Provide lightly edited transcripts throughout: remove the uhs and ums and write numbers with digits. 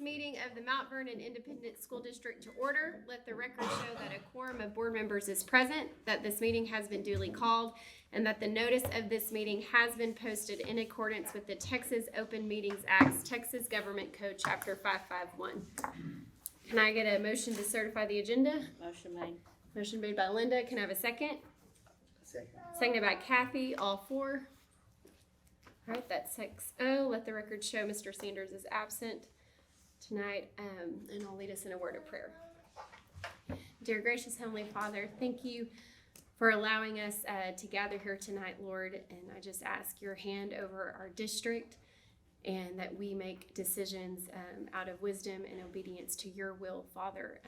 meeting of the Mount Vernon Independent School District to order. Let the record show that a quorum of board members is present, that this meeting has been duly called, and that the notice of this meeting has been posted in accordance with the Texas Open Meetings Act's Texas Government Code, Chapter 551. Can I get a motion to certify the agenda? Motion made. Motion made by Linda. Can I have a second? Second. Seconded by Kathy. All four. All right, that's 6-0. Let the record show Mr. Sanders is absent tonight, and I'll lead us in a word of prayer. Dear gracious Heavenly Father, thank you for allowing us to gather here tonight, Lord, and I just ask your hand over our district and that we make decisions out of wisdom and obedience to your will, Father.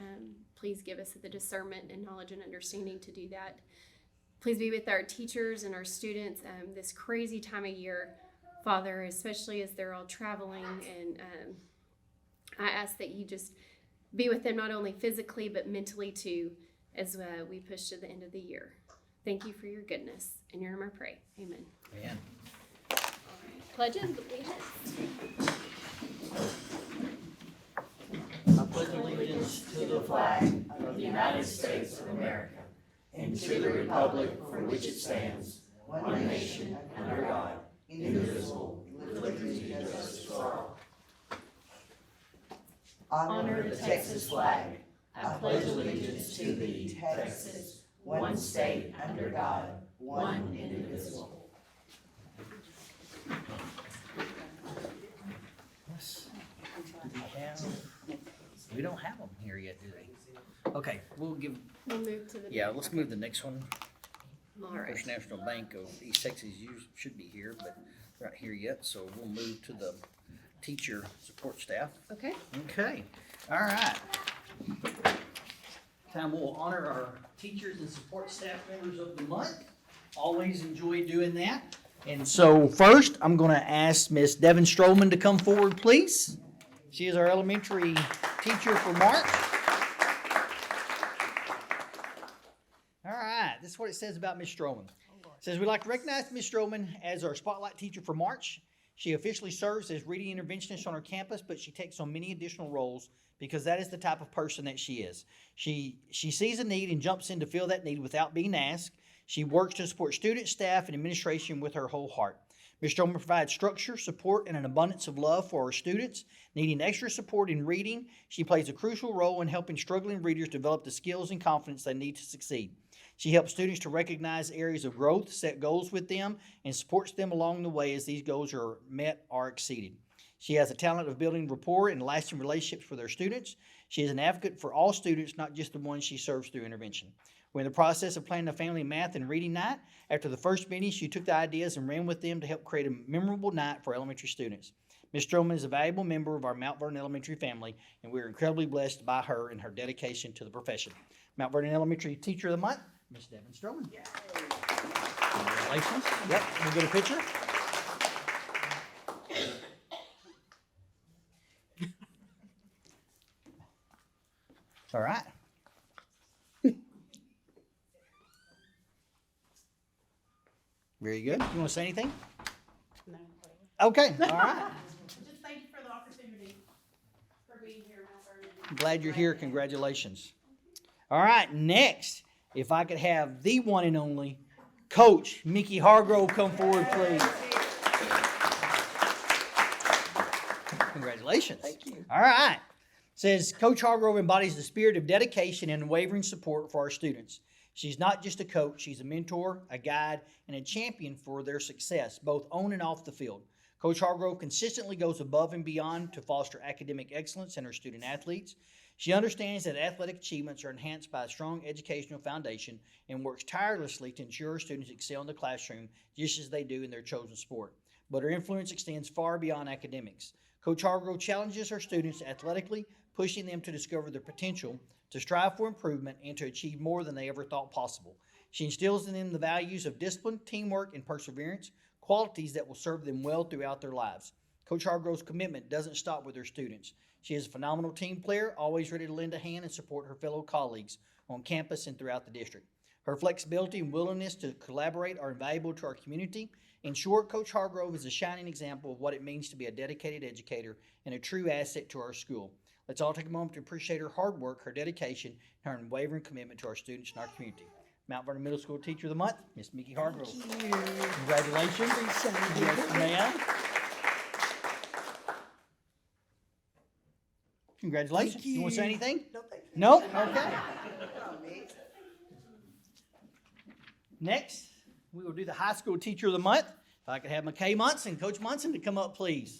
Please give us the discernment and knowledge and understanding to do that. Please be with our teachers and our students this crazy time of year, Father, especially as they're all traveling. And I ask that you just be with them not only physically but mentally too as we push to the end of the year. Thank you for your goodness. In your name I pray. Amen. Amen. All right. Pledge of allegiance. I pledge allegiance to the flag of the United States of America and to the republic for which it stands, one nation, under God, indivisible, with liberty and justice for all. Honor the Texas flag. I pledge allegiance to thee, Texas, one state under God, one indivisible. We don't have them here yet, do they? Okay, we'll Move to the let's move the next one. All right. First National Bank of East Texas should be here, but they're not here yet, so we'll move to the teacher support staff. Okay. Okay, all right. Time we'll honor our teachers and support staff members of the month. Always enjoy doing that. And so first, I'm gonna ask Miss Devin Stroman to come forward, please. She is our elementary teacher for March. All right, this is what it says about Miss Stroman. It says, we'd like to recognize Miss Stroman as our spotlight teacher for March. She officially serves as reading interventionist on our campus, but she takes on many additional roles because that is the type of person that she is. She sees a need and jumps in to fill that need without being asked. She works to support students, staff, and administration with her whole heart. Ms. Stroman provides structure, support, and an abundance of love for our students needing extra support in reading. She plays a crucial role in helping struggling readers develop the skills and confidence they need to succeed. She helps students to recognize areas of growth, set goals with them, and supports them along the way as these goals are met or exceeded. She has a talent of building rapport and lasting relationships with her students. She is an advocate for all students, not just the ones she serves through intervention. We're in the process of planning a family math and reading night. After the first meeting, she took the ideas and ran with them to help create a memorable night for elementary students. Ms. Stroman is a valuable member of our Mount Vernon Elementary family, and we're incredibly blessed by her and her dedication to the profession. Mount Vernon Elementary Teacher of the Month, Ms. Devin Stroman. Yay. Congratulations. Yep, we'll get a picture. All right. Very good. You want to say anything? No. Okay, all right. Just thank you for the opportunity for being here, Mount Vernon. I'm glad you're here. Congratulations. All right, next, if I could have the one and only Coach Mickey Hargrove come forward, please. Congratulations. Thank you. All right. Says Coach Hargrove embodies the spirit of dedication and unwavering support for our students. She's not just a coach, she's a mentor, a guide, and a champion for their success, both on and off the field. Coach Hargrove consistently goes above and beyond to foster academic excellence in her student athletes. She understands that athletic achievements are enhanced by a strong educational foundation and works tirelessly to ensure her students excel in the classroom just as they do in their chosen sport. But her influence extends far beyond academics. Coach Hargrove challenges her students athletically, pushing them to discover their potential, to strive for improvement, and to achieve more than they ever thought possible. She instills in them the values of discipline, teamwork, and perseverance, qualities that will serve them well throughout their lives. Coach Hargrove's commitment doesn't stop with her students. She is a phenomenal team player, always ready to lend a hand and support her fellow colleagues on campus and throughout the district. Her flexibility and willingness to collaborate are invaluable to our community. In short, Coach Hargrove is a shining example of what it means to be a dedicated educator and a true asset to our school. Let's all take a moment to appreciate her hard work, her dedication, and her unwavering commitment to our students and our community. Mount Vernon Middle School Teacher of the Month, Miss Mickey Hargrove. Congratulations. Yes, ma'am. Congratulations. Thank You want to say anything? No, thank you. No? Okay. Next, we will do the High School Teacher of the Month. If I could have McKay Munson, Coach Munson, to come up, please.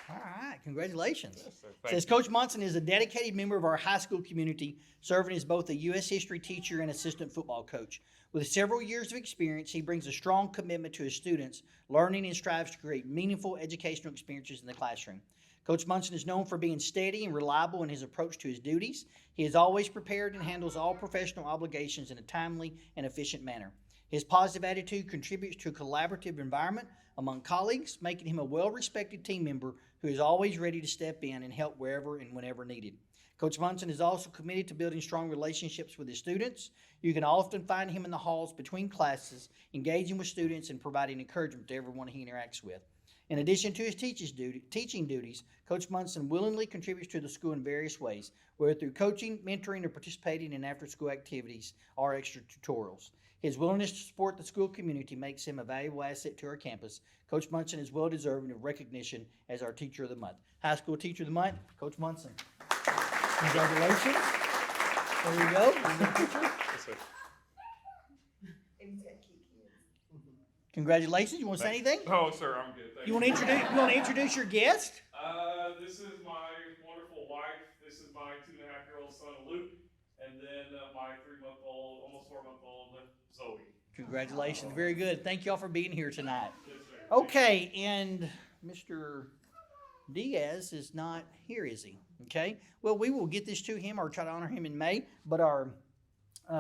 All right, congratulations. Yes, sir. Says Coach Munson is a dedicated member of our high school community, serving as both a U.S. history teacher and assistant football coach. With several years of experience, he brings a strong commitment to his students, learning and strives to create meaningful educational experiences in the classroom. Coach Munson is known for being steady and reliable in his approach to his duties. He is always prepared and handles all professional obligations in a timely and efficient manner. His positive attitude contributes to a collaborative environment among colleagues, making him a well-respected team member who is always ready to step in and help wherever and whenever needed. Coach Munson is also committed to building strong relationships with his students. You can often find him in the halls between classes, engaging with students and providing encouragement to everyone he interacts with. In addition to his teaching duties, Coach Munson willingly contributes to the school in various ways, whether through coaching, mentoring, or participating in after-school activities or extra tutorials. His willingness to support the school community makes him a valuable asset to our campus. Coach Munson is well deserving of recognition as our Teacher of the Month. High School Teacher of the Month, Coach Munson. Congratulations. There you go. Yes, sir. Congratulations. You want to say anything? Oh, sir, I'm good. Thank You want to introduce your guest? This is my wonderful wife. This is my 2.5-year-old son, Luke, and then my 3-month-old, almost 4-month-old Zoe. Congratulations. Very good. Thank you all for being here tonight. Yes, sir. Okay, and Mr. Diaz is not here, is he? Okay. Well, we will get this to him or try to honor him in May, but our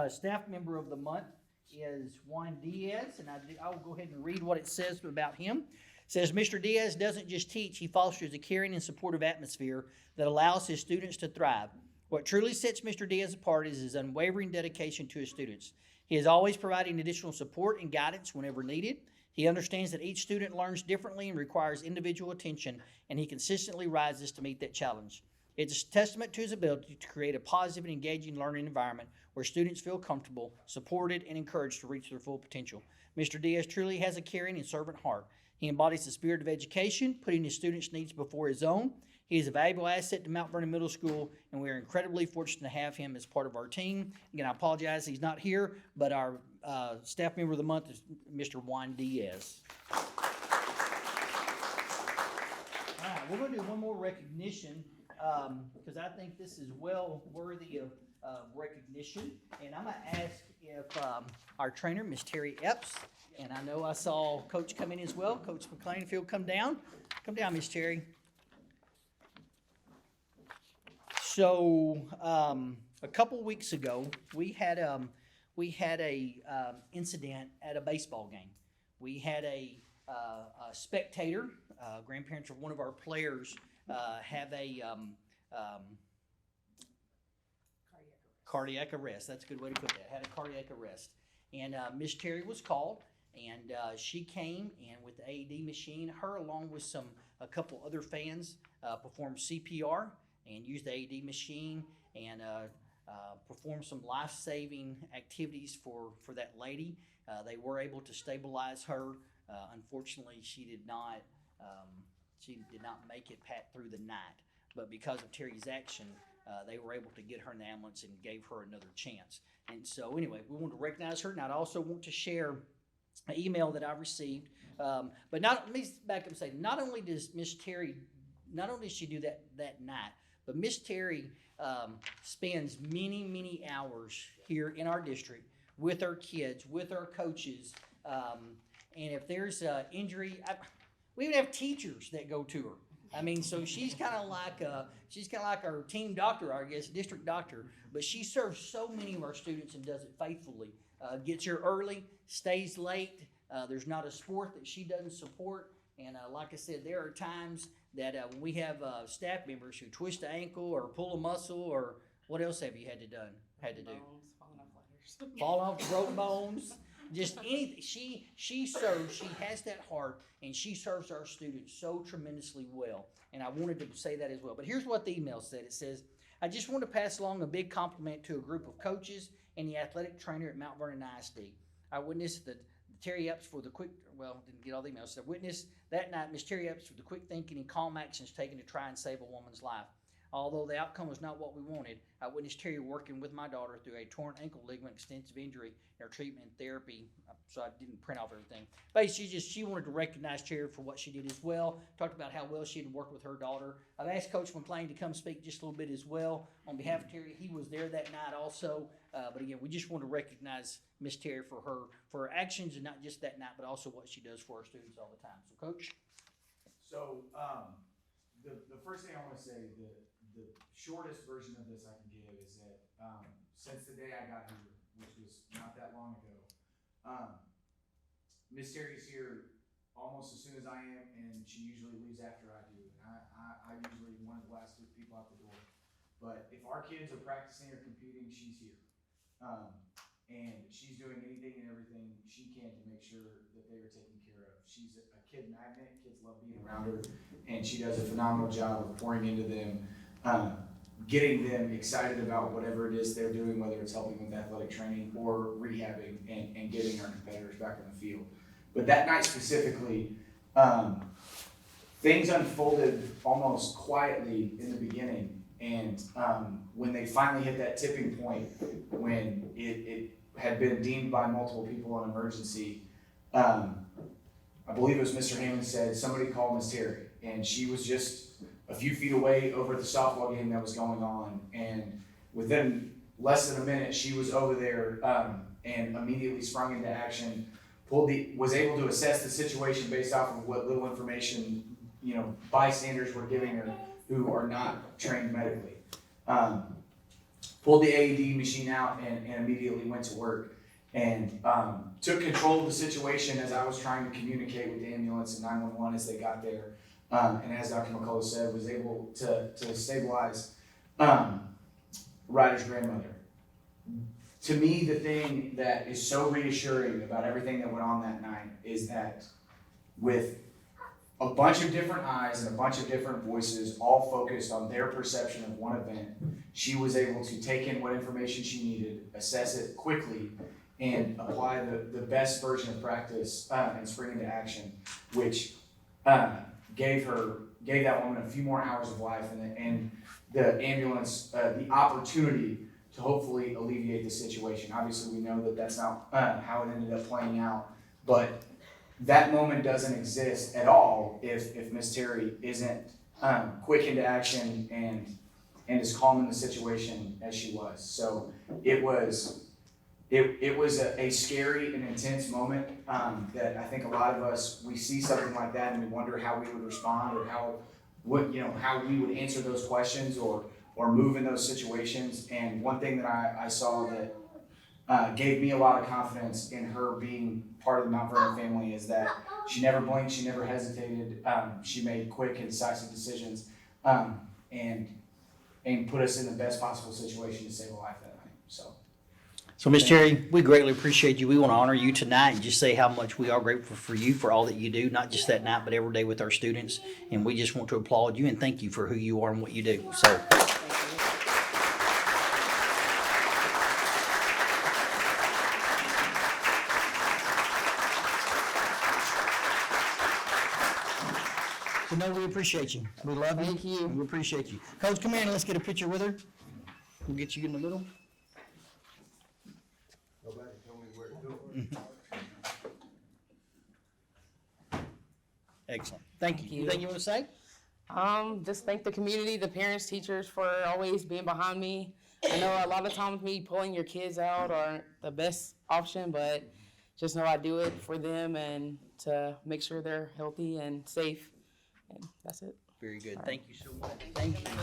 staff member of the month is Juan Diaz, and I'll go ahead and read what it says about him. It says, Mr. Diaz doesn't just teach, he fosters a caring and supportive atmosphere that allows his students to thrive. What truly sets Mr. Diaz apart is his unwavering dedication to his students. He is always providing additional support and guidance whenever needed. He understands that each student learns differently and requires individual attention, and he consistently rises to meet that challenge. It's a testament to his ability to create a positive and engaging learning environment where students feel comfortable, supported, and encouraged to reach their full potential. Mr. Diaz truly has a caring and servant heart. He embodies the spirit of education, putting his students' needs before his own. He is a valuable asset to Mount Vernon Middle School, and we are incredibly fortunate to have him as part of our team. Again, I apologize he's not here, but our staff member of the month is Mr. Juan Diaz. All right, we're going to do one more recognition because I think this is well worthy of recognition. And I'm going to ask if our trainer, Miss Terry Epps, and I know I saw Coach come in as well, Coach McLean, if you'll come down. Come down, Miss Terry. So a couple weeks ago, we had a incident at a baseball game. We had a spectator, grandparents of one of our players, have a cardiac arrest. That's a good way to put that. Had a cardiac arrest, and Miss Terry was called, and she came and with the AED machine, her along with a couple other fans performed CPR and used the AED machine and performed some life-saving activities for that lady. They were able to stabilize her. Unfortunately, she did not make it through the night. But because of Terry's action, they were able to get her in the ambulance and gave her another chance. And so anyway, we want to recognize her, and I also want to share an email that I received. But let me back up and say, not only does Miss Terry, not only does she do that night, but Miss Terry spends many, many hours here in our district with our kids, with our coaches. And if there's an injury, we even have teachers that go to her. I mean, so she's kind of like our team doctor, I guess, district doctor. But she serves so many of our students and does it faithfully. Gets here early, stays late. There's not a sport that she doesn't support. And like I said, there are times that when we have staff members who twist an ankle or pull a muscle or What else have you had to do? Bones, falling off ladders. Fall off, broken bones, just anything. She serves. She has that heart, and she serves our students so tremendously well. And I wanted to say that as well. But here's what the email said. It says, "I just want to pass along a big compliment to a group of coaches and the athletic trainer at Mount Vernon ISD. I witnessed the Terry Epps for the quick. Well, didn't get all the emails. I witnessed that night Miss Terry Epps for the quick thinking and calm actions taken to try and save a woman's life. Although the outcome was not what we wanted, I witnessed Terry working with my daughter through a torn ankle ligament extensive injury in her treatment and therapy." So I didn't print off everything. Basically, she wanted to recognize Terry for what she did as well. Talked about how well she had worked with her daughter. I've asked Coach McLean to come speak just a little bit as well on behalf of Terry. He was there that night also. But again, we just want to recognize Miss Terry for her actions, and not just that night, but also what she does for our students all the time. So, Coach. So, the first thing I want to say, the shortest version of this I can give is that since the day I got here, which was not that long ago, Miss Terry's here almost as soon as I am, and she usually leaves after I do. And I usually one of the last people out the door. But if our kids are practicing or competing, she's here. And she's doing anything and everything she can to make sure that they are taken care of. She's a kid magnet. Kids love being around her, and she does a phenomenal job of pouring into them, getting them excited about whatever it is they're doing, whether it's helping with athletic training or rehabbing and getting our competitors back on the field. But that night specifically, things unfolded almost quietly in the beginning, and when they finally hit that tipping point, when it had been deemed by multiple people an emergency, I believe it was Mr. Hammond said, "Somebody call Miss Terry," and she was just a few feet away over at the softball game that was going on, and within less than a minute, she was over there and immediately sprung into action. Was able to assess the situation based off of what little information bystanders were giving her who are not trained medically. Pulled the AED machine out and immediately went to work, and took control of the situation as I was trying to communicate with the ambulance and 911 as they got there. And as Dr. McCullough said, was able to stabilize Ryder's grandmother. To me, the thing that is so reassuring about everything that went on that night is that with a bunch of different eyes and a bunch of different voices all focused on their perception of one event, she was able to take in what information she needed, assess it quickly, and apply the best version of practice and spring into action, which gave that woman a few more hours of life and the ambulance the opportunity to hopefully alleviate the situation. Obviously, we know that that's not how it ended up playing out, but that moment doesn't exist at all if Miss Terry isn't quick into action and as calm in the situation as she was. So it was a scary and intense moment that I think a lot of us, we see something like that and we wonder how we would respond or how we would answer those questions or move in those situations. And one thing that I saw that gave me a lot of confidence in her being part of the Mount Vernon family is that she never blinked, she never hesitated, she made quick and decisive decisions and put us in the best possible situation to save a life that night. So, Ms. Terry, we greatly appreciate you. We want to honor you tonight and just say how much we are grateful for you for all that you do, not just that night, but every day with our students. And we just want to applaud you and thank you for who you are and what you do. So. So, no, we appreciate you. We love you. Thank you. And we appreciate you. Coach, come here and let's get a picture with her. We'll get you in the middle. Nobody told me where to go. Excellent. Thank you. Thank you. Anything you want to say? Just thank the community, the parents, teachers for always being behind me. I know a lot of times me pulling your kids out aren't the best option, but just know I do it for them and to make sure they're healthy and safe. And that's it. Very good. Thank you so much. Thank you. Dr.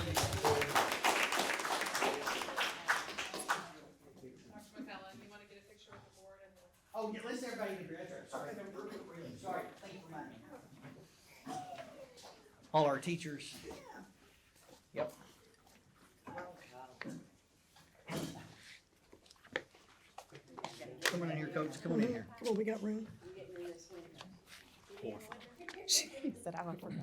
McCullough, you want to get a picture with the board and the... Oh, yeah, let's everybody in here. That's right. Sorry. Thank you for reminding me. All our teachers. Yep. Coach, come on in here. Come on, we got room. She said, I don't forget.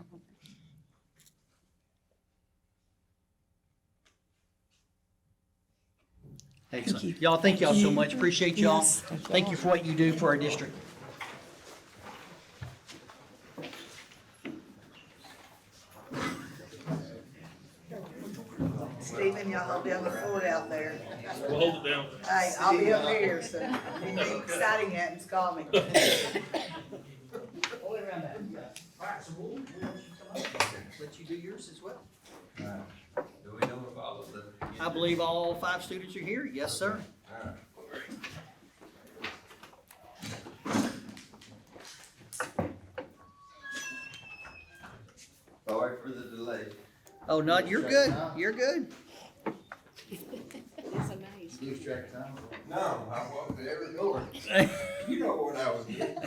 Excellent. Y'all, thank y'all so much. Appreciate y'all. Yes. Thank you for what you do for our district. Stephen, y'all hold down the fort out there. We'll hold it down. Hey, I'll be up here, so if anything exciting happens, call me. All right, so we'll let you do yours as well. Do we know if all of the? I believe all 5 students are here. Yes, sir. Alright. Sorry for the delay. Oh, no, you're good. You're good. Lose track of time? No, I walked to every door. You know what I was doing.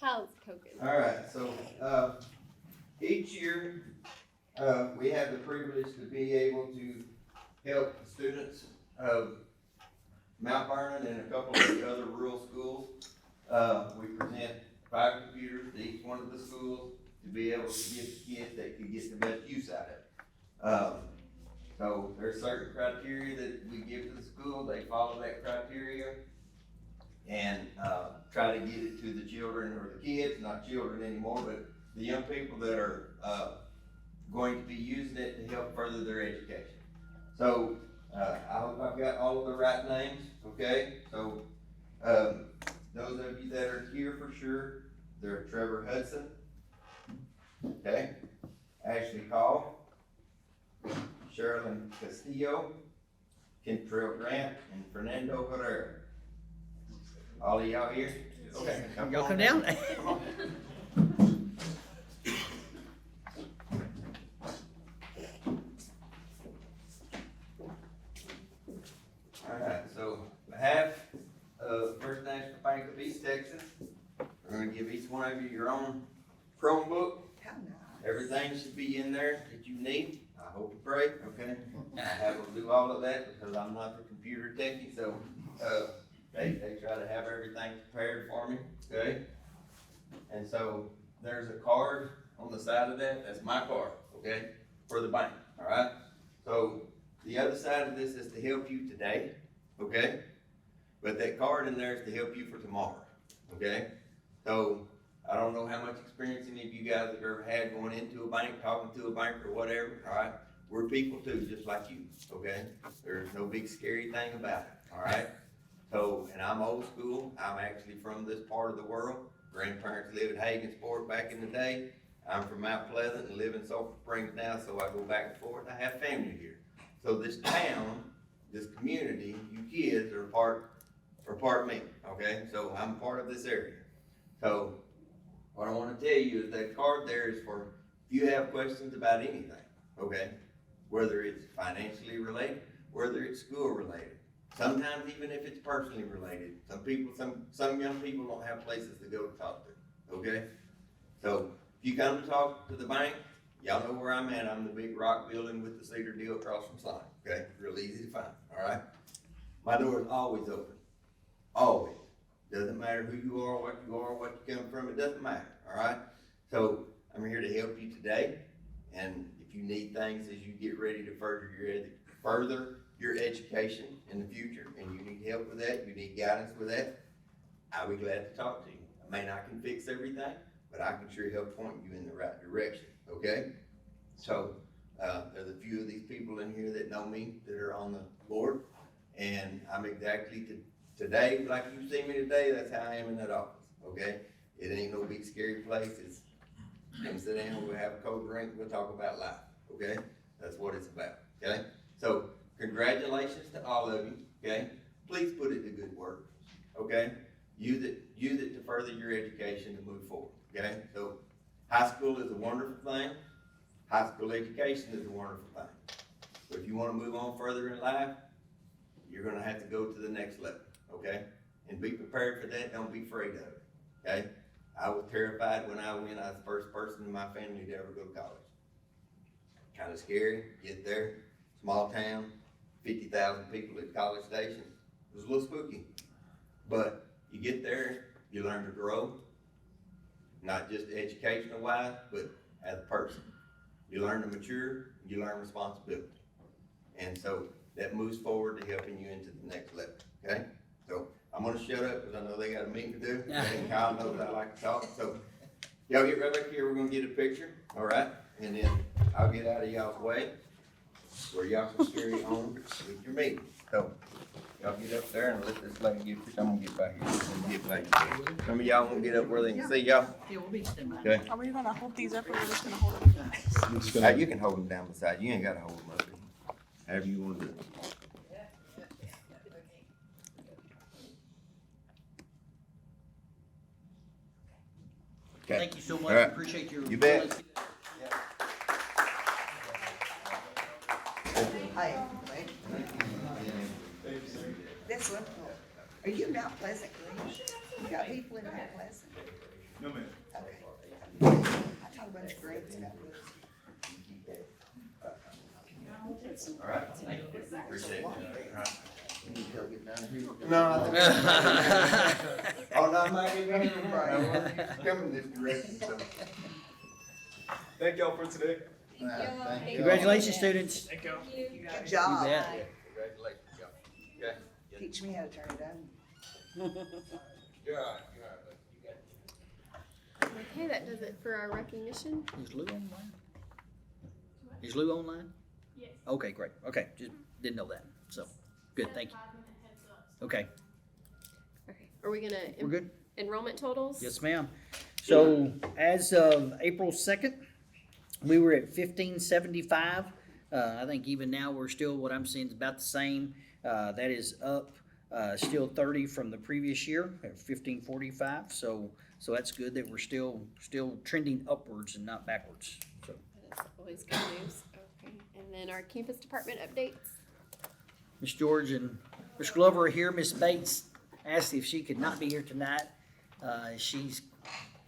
How's cooking? Alright, so, each year, we have the privilege to be able to help the students of Mount Vernon and a couple of the other rural schools. We present 5 computers to each one of the schools to be able to give the kids that could get the best use out of it. So there's certain criteria that we give to the school, they follow that criteria and try to get it to the children or the kids, not children anymore, but the young people that are going to be using it to help further their education. So I hope I've got all of the right names, okay? So those of you that are here for sure, they're Trevor Hudson, okay? Ashley Call, Sherilyn Castillo, Kentrell Grant, and Fernando Herrera. All of y'all here? Okay. Y'all come down. Alright, so on behalf of First National Bank of East Texas, we're gonna give each one of you your own Chromebook. How nice. Everything should be in there that you need. I hope and pray, okay? I have to do all of that because I'm not the computer techie, so, they try to have everything prepared for me, okay? And so there's a card on the side of that, that's my card, okay? For the bank, all right? So the other side of this is to help you today, okay? But that card in there is to help you for tomorrow, okay? So I don't know how much experience any of you guys have ever had going into a bank, talking to a bank or whatever, all right? We're people too, just like you, okay? There's no big scary thing about it, all right? So, and I'm old school, I'm actually from this part of the world. Grandparents lived in Hagensport back in the day. I'm from Mount Pleasant and live in Sulphur Springs now, so I go back and forth. I have family here. So this town, this community, you kids are part of me, okay? So I'm part of this area. So what I wanna tell you is that card there is for if you have questions about anything, okay? Whether it's financially related, whether it's school related. Sometimes even if it's personally related. Some young people don't have places to go to talk to, okay? So if you come to talk to the bank, y'all know where I'm at. I'm the big rock building with the cedar deal across from Slime, okay? Real easy to find, all right? My door is always open, always. Doesn't matter who you are, what you come from, it doesn't matter, all right? So I'm here to help you today, and if you need things as you get ready to further your education in the future, and you need help with that, you need guidance with that, I'll be glad to talk to you. I may not can fix everything, but I can sure help point you in the right direction, okay? So, there's a few of these people in here that know me that are on the board, and I'm exactly today, like you see me today, that's how I am in that office, okay? It ain't no big scary place, it's, come sit down, we'll have a cold drink, we'll talk about life, okay? That's what it's about, okay? So, congratulations to all of you, okay? Please put it to good work, okay? Use it to further your education to move forward, okay? So, high school is a wonderful thing. High school education is a wonderful thing. But if you wanna move on further in life, you're gonna have to go to the next level, okay? And be prepared for that, don't be afraid of it, okay? I was terrified when I went, I was the first person in my family to ever go to college. Kinda scary, get there, small town, 50,000 people at College Station. It was a little spooky, but You get there, you learn to grow, not just educational wise, but as a person. You learn to mature, you learn responsibility. And so that moves forward to helping you into the next level, okay? So I'm gonna shut up because I know they got a meeting to do, and Kyle knows I like to talk, so y'all get right back here, we're gonna get a picture, all right? And then I'll get out of y'all's way where y'all can carry on with your meeting. So y'all get up there and let this lady get a picture. I'm gonna get back here and get back. Some of y'all gonna get up where they can see y'all. Yeah, we'll be standing by. Okay. Are we gonna hold these up or we're just gonna hold them? You can hold them down beside you. You ain't gotta hold them up. However you wanna do it. Okay. Thank you so much. All right. Appreciate your. You bet. Hi, wait. This one, are you Mount Pleasant Green? You got people in Mount Pleasant? No, ma'am. Okay. I told a bunch of Greens about this. All right. Appreciate it. All right. No. Oh, no, I'm not getting ready to run. Coming this direction, so. Thank y'all for today. Congratulations, students. Thank y'all. Good job. You bet. Congratulations, y'all. Okay. Teach me how to turn it on. You're all right, you got it. Okay, that does it for our recognition. Is Lou online? Is Lou online? Yes. Okay, great. Okay, just didn't know that. So, good, thank you. Okay, Okay, are we gonna we're good? enrollment totals? Yes, ma'am. So, as of April 2nd, we were at 1575. I think even now we're still, what I'm seeing is about the same. That is up, still 30 from the previous year at 1545. So that's good that we're still trending upwards and not backwards. So. That's always good news. Okay, and then our campus department updates. Miss George and Miss Glover are here. Miss Bates asked if she could not be here tonight. She's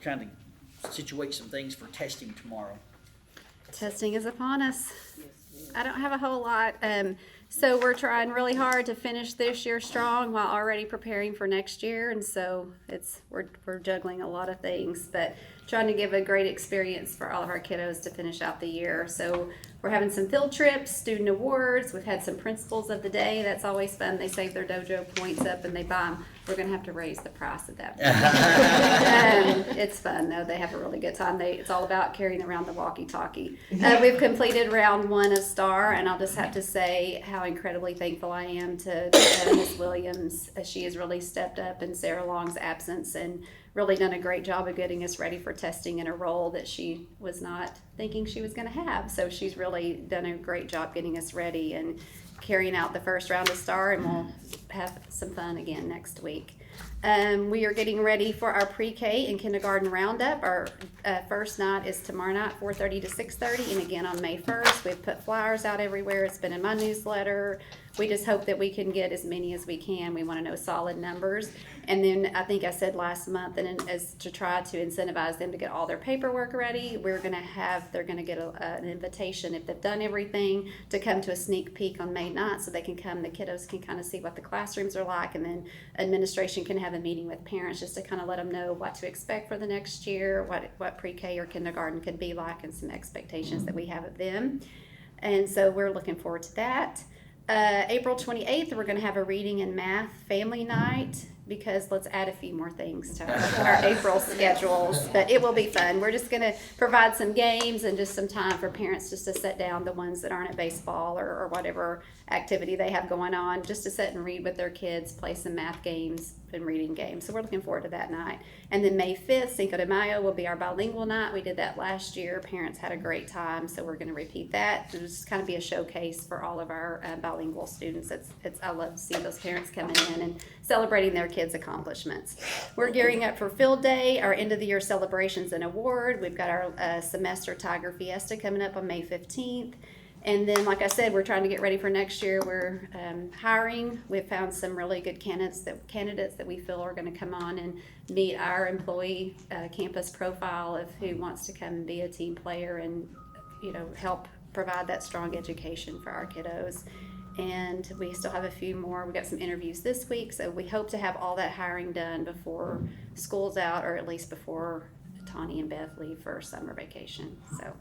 trying to situate some things for testing tomorrow. Testing is upon us. I don't have a whole lot. So we're trying really hard to finish this year strong while already preparing for next year. And so we're juggling a lot of things, but trying to give a great experience for all of our kiddos to finish out the year. So we're having some field trips, student awards. We've had some principals of the day. That's always fun. They save their dojo points up and they buy them. We're going to have to raise the price of that. It's fun though. They have a really good time. It's all about carrying around the walkie-talkie. We've completed round 1 of STAR, and I'll just have to say how incredibly thankful I am to Ms. Williams. She has really stepped up in Sarah Long's absence and really done a great job of getting us ready for testing in a role that she was not thinking she was going to have. So she's really done a great job getting us ready and carrying out the first round of STAR, and we'll have some fun again next week. We are getting ready for our pre-K and kindergarten roundup. Our first night is tomorrow night, 4:30 to 6:30, and again on May 1st. We've put flyers out everywhere. It's been in my newsletter. We just hope that we can get as many as we can. We want to know solid numbers. And then I think I said last month, and as to try to incentivize them to get all their paperwork ready, they're going to get an invitation if they've done everything to come to a sneak peek on May 9th so they can come. The kiddos can kind of see what the classrooms are like, and then administration can have a meeting with parents just to kind of let them know what to expect for the next year, what pre-K or kindergarten could be like, and some expectations that we have of them. And so we're looking forward to that. April 28th, we're going to have a reading and math family night, because let's add a few more things to our April schedules, but it will be fun. We're just going to provide some games and just some time for parents just to sit down, the ones that aren't at baseball or whatever activity they have going on, just to sit and read with their kids, play some math games and reading games. So we're looking forward to that night. And then May 5th, Cinco de Mayo will be our bilingual night. We did that last year. Parents had a great time, so we're going to repeat that. It'll just kind of be a showcase for all of our bilingual students. I love to see those parents coming in and celebrating their kids' accomplishments. We're gearing up for Field Day, our end of the year celebrations and award. We've got our semester Tiger Fiesta coming up on May 15th. And then, like I said, we're trying to get ready for next year. We're hiring. We've found some really good candidates that we feel are going to come on and meet our employee campus profile of who wants to come and be a team player and, help provide that strong education for our kiddos. and we still have a few more. We got some interviews this week, so we hope to have all that hiring done before school's out, or at least before Tawny and Beth leave for summer vacation. So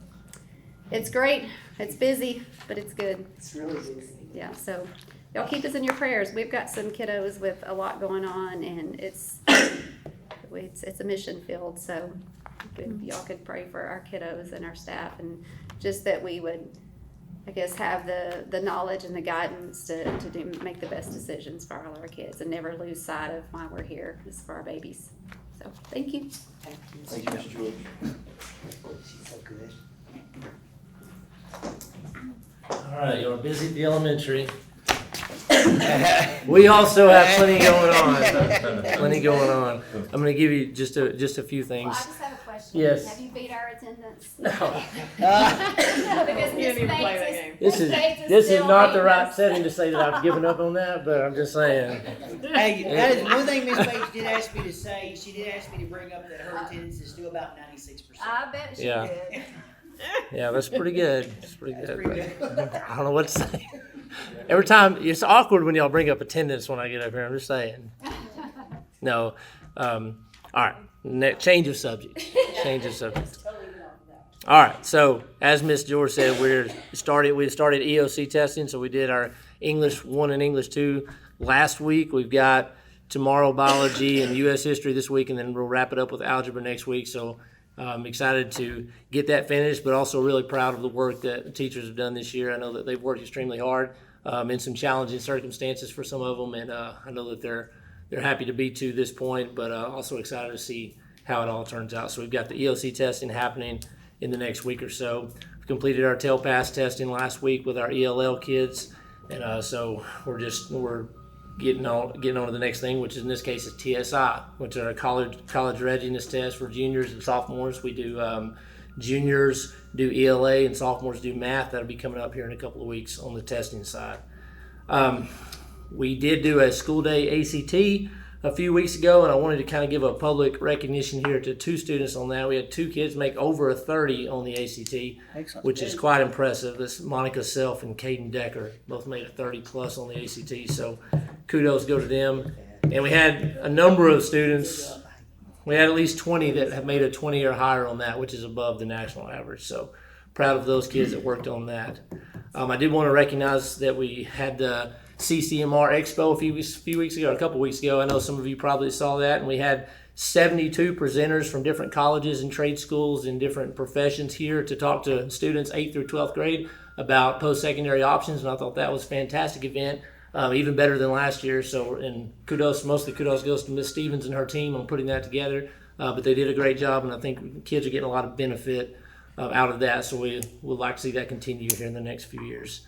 it's great. It's busy, but it's good. It's really busy. Yeah, so y'all keep us in your prayers. We've got some kiddos with a lot going on, and it's a mission field. So if y'all could pray for our kiddos and our staff, and just that we would, I guess, have the knowledge and the guidance to make the best decisions for all our kids, and never lose sight of why we're here. This is for our babies. So thank you. Thank you, Mr. George. She's so good. All right, you're busy at the elementary. We also have plenty going on. Plenty going on. I'm going to give you just a few things. Well, I just have a question. Yes. Have you beat our attendance? No. No, because Miss This is not the right setting to say that I've given up on that, but I'm just saying. Hey, that is one thing Miss Bates did ask me to say. She did ask me to bring up that her attendance is still about 96%. I bet she Yeah. did. Yeah, that's pretty good. That's pretty That's good. pretty good. I don't know what to say. Every time, it's awkward when y'all bring up attendance when I get up here. I'm just saying. No. All right. Change of subject. Change of subject. All right. So, as Miss George said, we started EOC testing. So we did our English 1 and English 2 last week. We've got tomorrow biology and U.S. history this week, and then we'll wrap it up with algebra next week. So I'm excited to get that finished, but also really proud of the work that the teachers have done this year. I know that they've worked extremely hard in some challenging circumstances for some of them, and I know that they're happy to be to this point, but also excited to see how it all turns out. So we've got the EOC testing happening in the next week or so. We completed our tail pass testing last week with our ELL kids, and so we're getting on to the next thing, which in this case is TSI, which are a college readiness test for juniors and sophomores. We do juniors do ELA and sophomores do math. That'll be coming up here in a couple of weeks on the testing side. We did do a school day ACT a few weeks ago, and I wanted to kind of give a public recognition here to 2 students on that. We had 2 kids make over a 30 on the ACT, Excellent. which is quite impressive. This Monica Self and Caden Decker both made a 30 plus on the ACT, so kudos go to them. And we had a number of students. We had at least 20 that have made a 20 or higher on that, which is above the national average. So proud of those kids that worked on that. I did want to recognize that we had the CCMR Expo a few weeks ago, a couple weeks ago. I know some of you probably saw that, and we had 72 presenters from different colleges and trade schools and different professions here to talk to students 8th through 12th grade about post-secondary options, and I thought that was a fantastic event, even better than last year. So, and most of the kudos goes to Miss Stevens and her team on putting that together, but they did a great job, and I think kids are getting a lot of benefit out of that, so we would like to see that continue here in the next few years.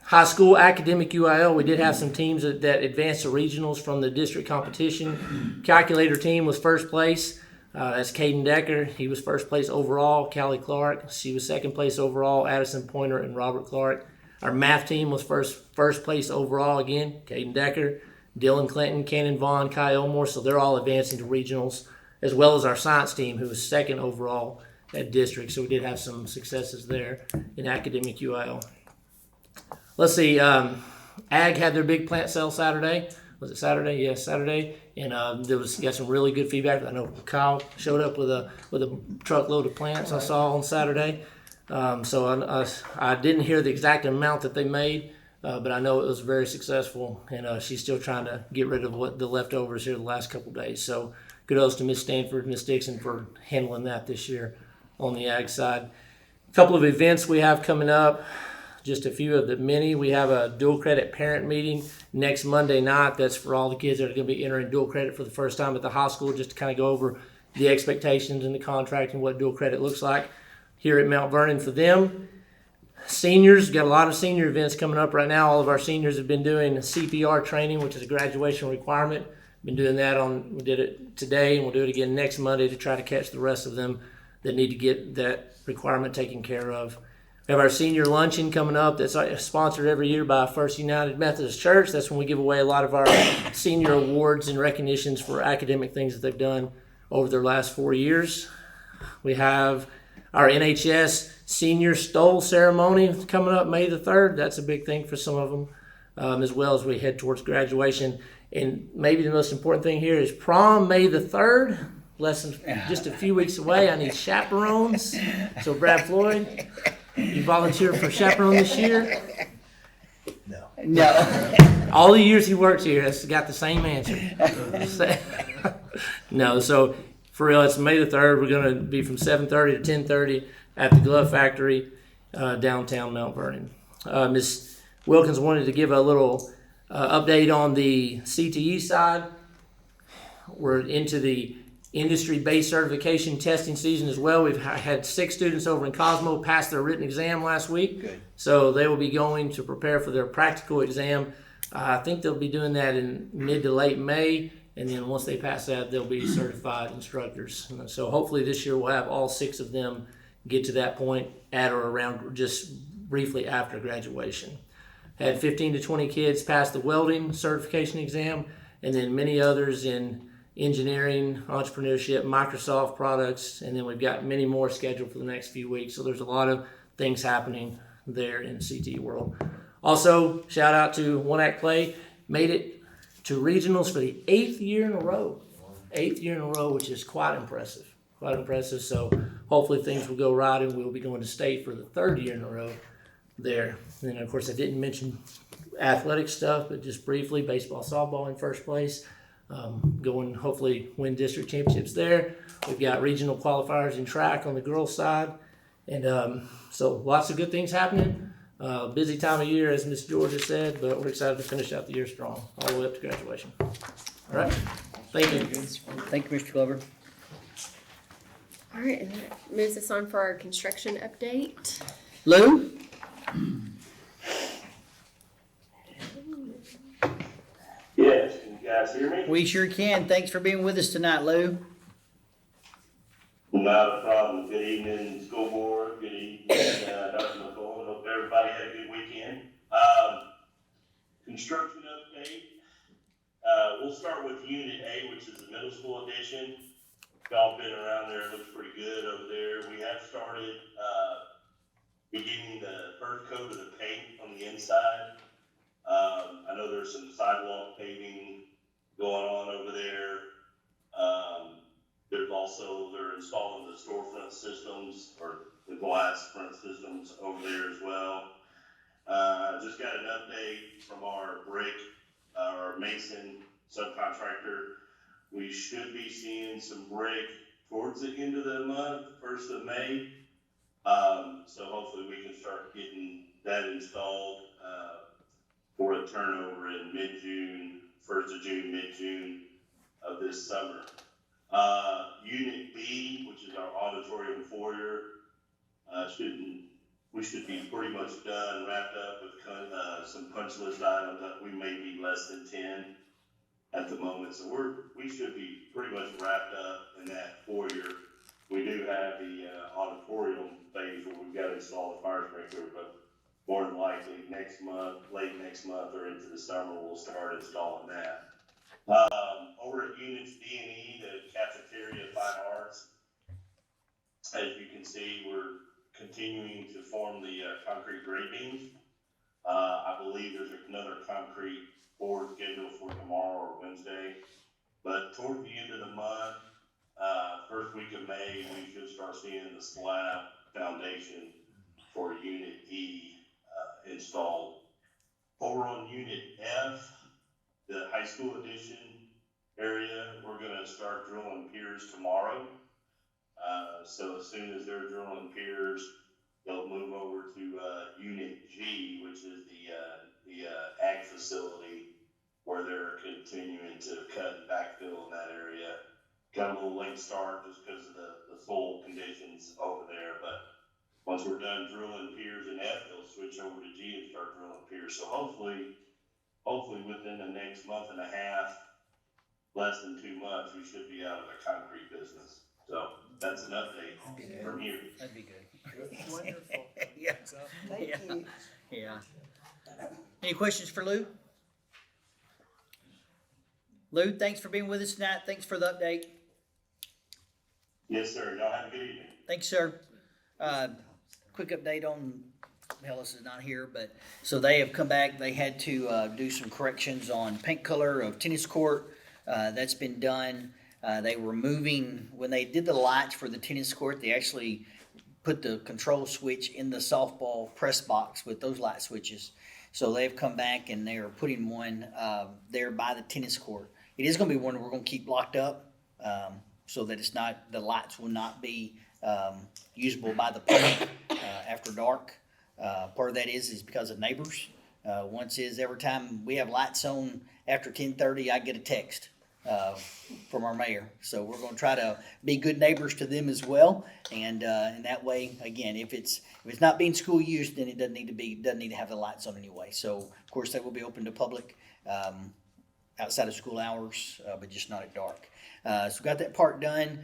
High school academic UIL, we did have some teams that advanced to regionals from the district competition. Calculator team was first place. That's Caden Decker. He was first place overall. Callie Clark, she was second place overall. Addison Pointer and Robert Clark. Our math team was first place overall again. Caden Decker, Dylan Clinton, Cannon Vaughn, Kai Elmore. So they're all advancing to regionals, as well as our science team, who was second overall at district. So we did have some successes there in academic UIL. Let's see, Ag had their big plant sale Saturday. Was it Saturday? Yes, Saturday. And got some really good feedback. I know Kyle showed up with a truckload of plants I saw on Saturday. So I didn't hear the exact amount that they made, but I know it was very successful. And she's still trying to get rid of the leftovers here the last couple of days. So kudos to Miss Stanford, Miss Dixon for handling that this year on the Ag side. A couple of events we have coming up. Just a few of the many. We have a dual credit parent meeting next Monday night. That's for all the kids that are going to be entering dual credit for the first time at the high school, just to kind of go over the expectations and the contract and what dual credit looks like here at Mount Vernon for them. Seniors, got a lot of senior events coming up right now. All of our seniors have been doing CPR training, which is a graduation requirement. Been doing that we did it today, and we'll do it again next Monday to try to catch the rest of them that need to get that requirement taken care of. We have our senior luncheon coming up that's sponsored every year by First United Methodist Church. That's when we give away a lot of our senior awards and recognitions for academic things that they've done over their last 4 years. We have our NHS senior stole ceremony coming up May the 3rd. That's a big thing for some of them, as well as we head towards graduation. And maybe the most important thing here is prom May the 3rd, less than just a few weeks away. I need chaperones. So Brad Floyd, you volunteer for chaperone this year? No. All the years he worked here has got the same answer. No, so for real, it's May the 3rd. We're going to be from 7:30 to 10:30 at the Glove Factory, downtown Mount Vernon. Ms. Wilkins wanted to give a little update on the CTE side. We're into the industry-based certification testing season as well. We've had 6 students over in Cosmo pass their written exam last week. Good. So they will be going to prepare for their practical exam. I think they'll be doing that in mid to late May. And then once they pass that, they'll be certified instructors. So hopefully this year we'll have all 6 of them get to that point at or around just briefly after graduation. Had 15 to 20 kids pass the welding certification exam, and then many others in engineering, entrepreneurship, Microsoft products, and then we've got many more scheduled for the next few weeks. So there's a lot of things happening there in the CTE world. Also, shout out to One Act Clay, made it to regionals for the 8th year in a row. 8th year in a row, which is quite impressive. Quite impressive. So hopefully things will go right, and we'll be going to state for the 3rd year in a row there. And of course, I didn't mention athletic stuff, but just briefly, baseball, softball in first place. Going hopefully win district championships there. We've got regional qualifiers in track on the girls' side. And so lots of good things happening. Busy time of year, as Miss Georgia said, but we're excited to finish out the year strong, all the way up to graduation. All right. Thank you. Thank you, Mr. Glover. All right, and that moves us on for our construction update. Lou? Yes, can you guys hear me? We sure can. Thanks for being with us tonight, Lou. Not a problem. Good evening, school board. Good evening, Dr. McCoy. Hope everybody had a good weekend. Construction update. We'll start with Unit A, which is the middle school addition. Y'all been around there. It looks pretty good over there. We have started beginning the first coat of the paint on the inside. I know there's some sidewalk paving going on over there. There's also, they're installing the storefront systems or the glass front systems over there as well. Just got an update from our our mason subcontractor. We should be seeing some brick towards the end of the month, 1st of May. So hopefully we can start getting that installed for a turnover in mid-June, 1st of June, mid-June of this summer. Unit B, which is our auditorium foyer, we should be pretty much done, wrapped up with some punch list items that we may be less than 10 at the moment. So we should be pretty much wrapped up in that foyer. We do have the auditorium phase where we've got to install the fire sprinkler, but more than likely next month, late next month or into the summer, we'll start installing that. Over at Units D and E, the cafeteria fine arts, as you can see, we're continuing to form the concrete grade beams. I believe there's another concrete board scheduled for tomorrow or Wednesday, but toward the end of the month, first week of May, we should start seeing the slab foundation for Unit E installed. Over on Unit F, the high school addition area, we're going to start drilling piers tomorrow. So as soon as they're drilling piers, they'll move over to Unit G, which is the ag facility where they're continuing to cut and backfill in that area. Got a little late start just because of the soil conditions over there, but once we're done drilling piers in F, they'll switch over to G and start drilling piers. So hopefully within the next month and a half, less than 2 months, we should be out of the concrete business. So that's an update from here. That'd be good. Wonderful. Yeah. Thank you. Yeah. Any questions for Lou? Lou, thanks for being with us tonight. Thanks for the update. Yes, sir. Y'all have a good evening. Thanks, sir. Quick update on, Hellas is not here, but, so they have come back, they had to, do some corrections on paint color of tennis court. That's been done. They were moving, when they did the lights for the tennis court, they actually put the control switch in the softball press box with those light switches. So they've come back and they are putting one, there by the tennis court. It is gonna be one we're gonna keep locked up, so that it's not, the lights will not be, usable by the public, after dark. Part of that is because of neighbors. Once is every time we have lights on after 10:30, I get a text from our mayor. So we're going to try to be good neighbors to them as well. And that way, again, if it's not being school use, then it doesn't need to have the lights on anyway. So of course they will be open to public outside of school hours, but just not at dark. So we got that part done.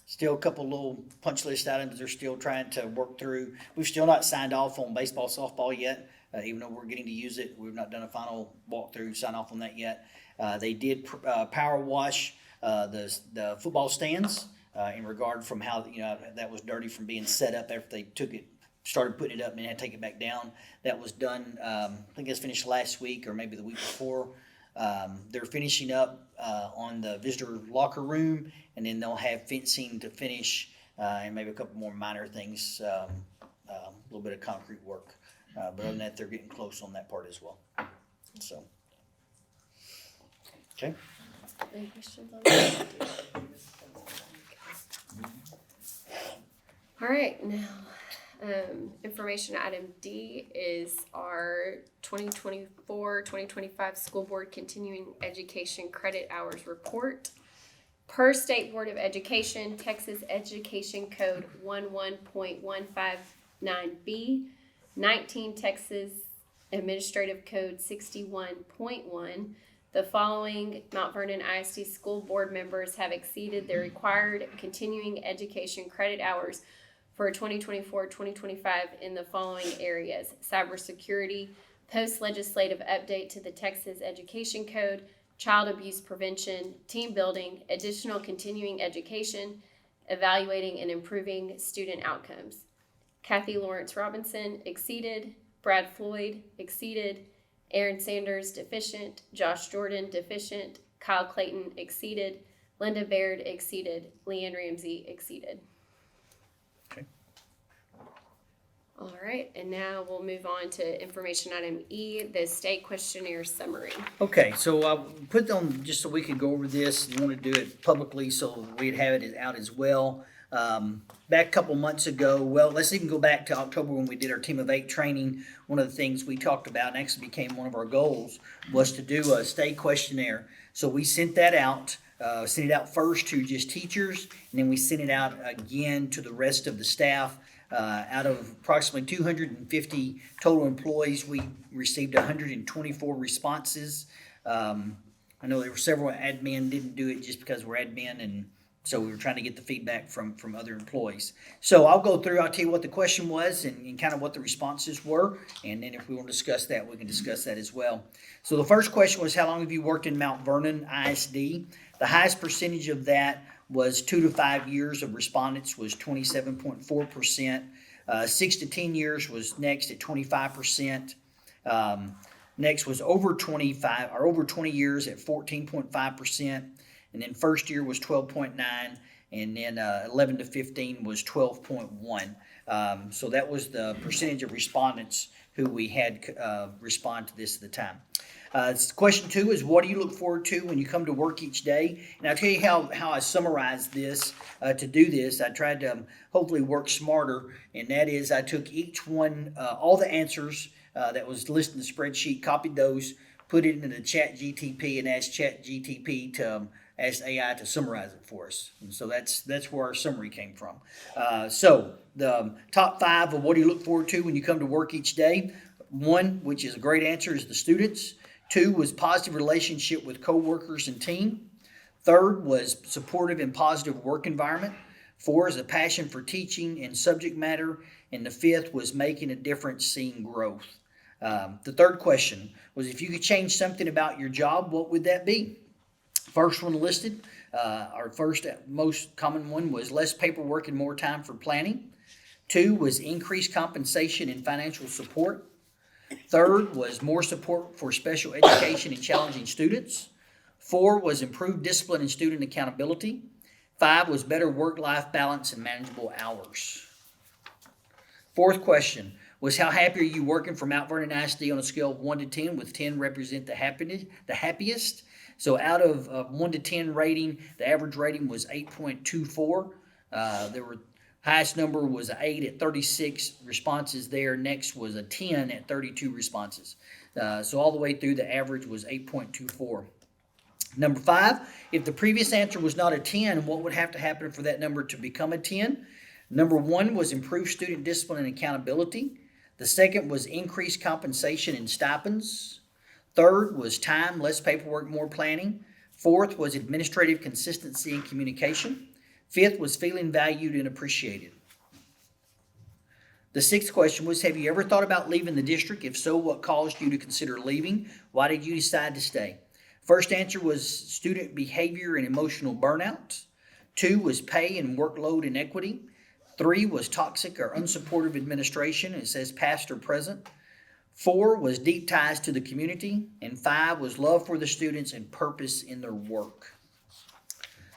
Still a couple little punch list items they're still trying to work through. We've still not signed off on baseball, softball yet, even though we're getting to use it. We've not done a final walkthrough, sign off on that yet. They did power wash the football stands in regard from how, that was dirty from being set up after they started putting it up and had to take it back down. That was done, I think it was finished last week or maybe the week before. They're finishing up on the visitor locker room, and then they'll have fencing to finish and maybe a couple more minor things, a little bit of concrete work. But other than that, they're getting close on that part as well. So, okay. Any questions on that? All right, now, information item D is our 2024-2025 School Board Continuing Education Credit Hours Report. Per State Board of Education, Texas Education Code 11.159B, 19 Texas Administrative Code 61.1, the following Mount Vernon ISD school board members have exceeded their required continuing education credit hours for 2024-2025 in the following areas: cybersecurity, post-legislative update to the Texas Education Code, child abuse prevention, team building, additional continuing education, evaluating and improving student outcomes. Kathy Lawrence Robinson exceeded, Brad Floyd exceeded, Aaron Sanders deficient, Josh Jordan deficient, Kyle Clayton exceeded, Linda Baird exceeded, Leanne Ramsey exceeded. Okay. All right, and now we'll move on to information item E, the state questionnaire summary. Okay, so I put on just so we could go over this. You want to do it publicly so we'd have it out as well. Back a couple months ago, well, let's even go back to October when we did our Team of 8 training. One of the things we talked about and actually became one of our goals was to do a state questionnaire. So we sent that out. Sent it out first to just teachers, and then we sent it out again to the rest of the staff. Out of approximately 250 total employees, we received 124 responses. I know there were several admin didn't do it just because we're admin, and so we were trying to get the feedback from other employees. So I'll go through, I'll tell you what the question was and kind of what the responses were, and then if we want to discuss that, we can discuss that as well. So the first question was, how long have you worked in Mount Vernon ISD? The highest percentage of that was 2 to 5 years of respondents was 27.4%. 6 to 10 years was next at 25%. Next was over 25 or over 20 years at 14.5%. And then first year was 12.9, and then 11 to 15 was 12.1. So that was the percentage of respondents who we had respond to this at the time. Question 2 is, what do you look forward to when you come to work each day? And I'll tell you how I summarized this. To do this, I tried to hopefully work smarter, and that is I took each one, all the answers that was listed in the spreadsheet, copied those, put it into the Chat GTP, and asked Chat GTP to ask AI to summarize it for us. And so that's where our summary came from. So the top 5 of what do you look forward to when you come to work each day? 1, which is a great answer, is the students. 2 was positive relationship with coworkers and team. 3rd was supportive and positive work environment. 4 is a passion for teaching and subject matter. And the 5th was making a difference, seeing growth. The 3rd question was, if you could change something about your job, what would that be? First one listed, Our first most common one was less paperwork and more time for planning. 2 was increased compensation and financial support. 3rd was more support for special education and challenging students. 4 was improved discipline and student accountability. 5 was better work-life balance and manageable hours. 4th question was, how happy are you working for Mount Vernon ISD on a scale of 1 to 10, with 10 represent the happiest? So out of 1 to 10 rating, the average rating was 8.24. There were highest number was an 8 at 36 responses there. Next was a 10 at 32 responses. So all the way through, the average was 8.24. Number 5, if the previous answer was not a 10, what would have to happen for that number to become a 10? Number 1 was improved student discipline and accountability. The second was increased compensation and stipends. 3rd was time, less paperwork, more planning. 4th was administrative consistency and communication. 5th was feeling valued and appreciated. The 6th question was, have you ever thought about leaving the district? If so, what caused you to consider leaving? Why did you decide to stay? First answer was student behavior and emotional burnout. 2 was pay and workload inequity. 3 was toxic or unsupportive administration. It says past or present. 4 was deep ties to the community. And 5 was love for the students and purpose in their work.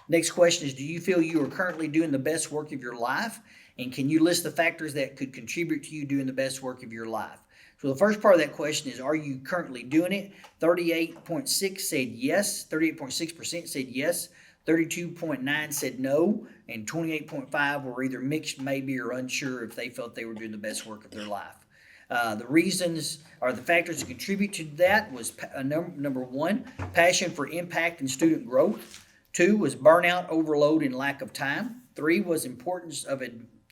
Next question is, do you feel you are currently doing the best work of your life? And can you list the factors that could contribute to you doing the best work of your life? So the first part of that question is, are you currently doing it? 38.6 said yes. 38.6% said yes. 32.9 said no. And 28.5 were either mixed, maybe, or unsure if they felt they were doing the best work of their life. The reasons or the factors that contribute to that was number 1, passion for impact and student growth. 2 was burnout, overload, and lack of time. 3 was importance of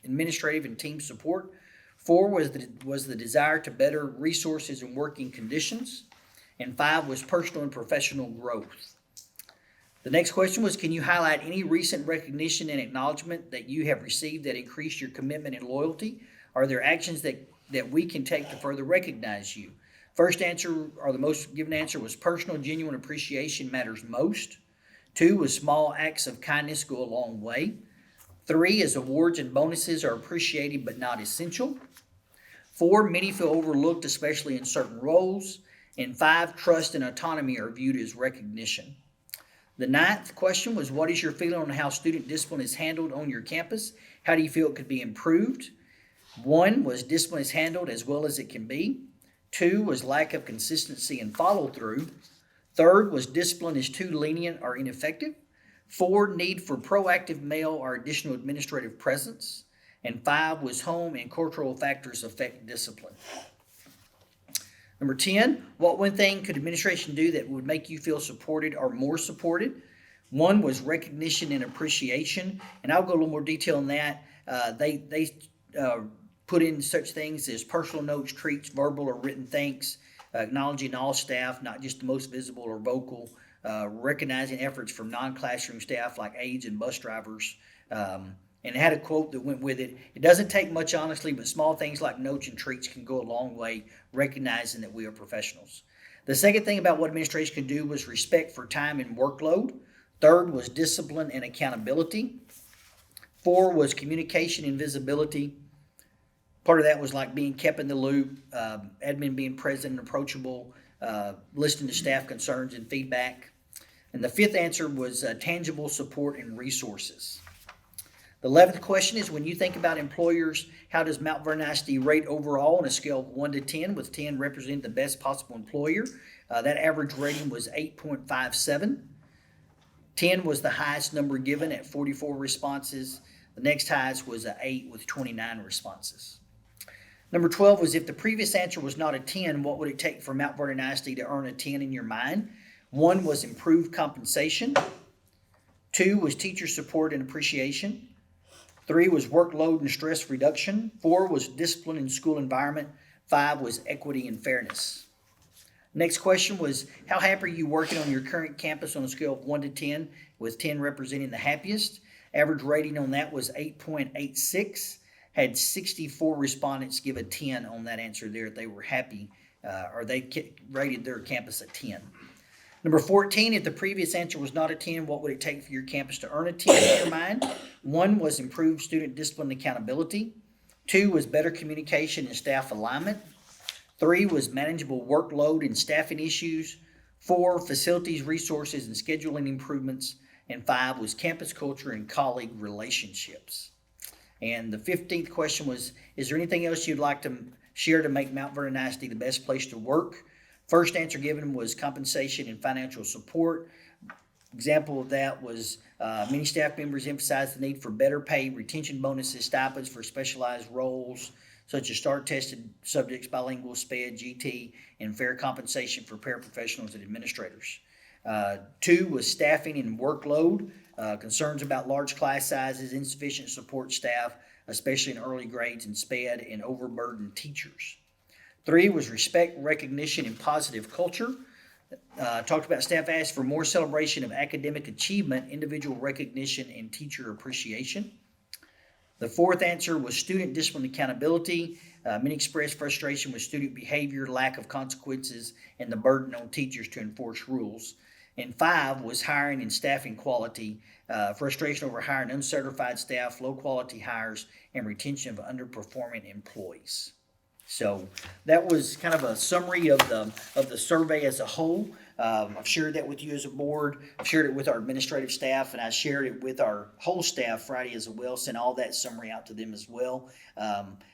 administrative and team support. 4 was the desire to better resources and working conditions. And 5 was personal and professional growth. The next question was, can you highlight any recent recognition and acknowledgement that you have received that increased your commitment and loyalty? Are there actions that we can take to further recognize you? First answer, or the most given answer, was personal, genuine appreciation matters most. 2 was small acts of kindness go a long way. 3 is awards and bonuses are appreciated but not essential. 4, many feel overlooked, especially in certain roles. And 5, trust and autonomy are viewed as recognition. The 9th question was, what is your feeling on how student discipline is handled on your campus? How do you feel it could be improved? 1 was discipline is handled as well as it can be. 2 was lack of consistency and follow through. 3rd was discipline is too lenient or ineffective. 4, need for proactive male or additional administrative presence. And 5 was home and cultural factors affect discipline. Number 10, what one thing could administration do that would make you feel supported or more supported? 1 was recognition and appreciation. And I'll go a little more detail on that. They put in such things as personal notes, treats, verbal or written thanks, acknowledging all staff, not just the most visible or vocal, recognizing efforts from non-classroom staff like aides and bus drivers. And it had a quote that went with it. It doesn't take much, honestly, but small things like notes and treats can go a long way, recognizing that we are professionals. The second thing about what administration can do was respect for time and workload. 3rd was discipline and accountability. 4 was communication and visibility. Part of that was like being kept in the loop, admin being present and approachable, listening to staff concerns and feedback. And the 5th answer was tangible support and resources. The 11th question is, when you think about employers, how does Mount Vernon ISD rate overall on a scale of 1 to 10, with 10 representing the best possible employer? That average rating was 8.57. 10 was the highest number given at 44 responses. The next highest was an 8 with 29 responses. Number 12 was, if the previous answer was not a 10, what would it take for Mount Vernon ISD to earn a 10 in your mind? 1 was improved compensation. 2 was teacher support and appreciation. 3 was workload and stress reduction. 4 was discipline and school environment. 5 was equity and fairness. Next question was, how happy are you working on your current campus on a scale of 1 to 10, with 10 representing the happiest? Average rating on that was 8.86. Had 64 respondents give a 10 on that answer there. They were happy, or they rated their campus a 10. Number 14, if the previous answer was not a 10, what would it take for your campus to earn a 10 in your mind? 1 was improved student discipline and accountability. 2 was better communication and staff alignment. 3 was manageable workload and staffing issues. 4, facilities, resources, and scheduling improvements. And 5 was campus culture and colleague relationships. And the 15th question was, is there anything else you'd like to share to make Mount Vernon ISD the best place to work? First answer given was compensation and financial support. Example of that was many staff members emphasized the need for better pay, retention bonuses, stipends for specialized roles, such as STAR-tested subjects, bilingual, SPED, GT, and fair compensation for paraprofessionals and administrators. 2 was staffing and workload, concerns about large class sizes, insufficient support staff, especially in early grades and SPED, and overburdened teachers. 3 was respect, recognition, and positive culture. Talked about staff asked for more celebration of academic achievement, individual recognition, and teacher appreciation. The 4th answer was student discipline accountability. Many expressed frustration with student behavior, lack of consequences, and the burden on teachers to enforce rules. And 5 was hiring and staffing quality, frustration over hiring uncertified staff, low quality hires, and retention of underperforming employees. So that was kind of a summary of the survey as a whole. I've shared that with you as a board. I've shared it with our administrative staff, and I shared it with our whole staff Friday as well. Sent all that summary out to them as well.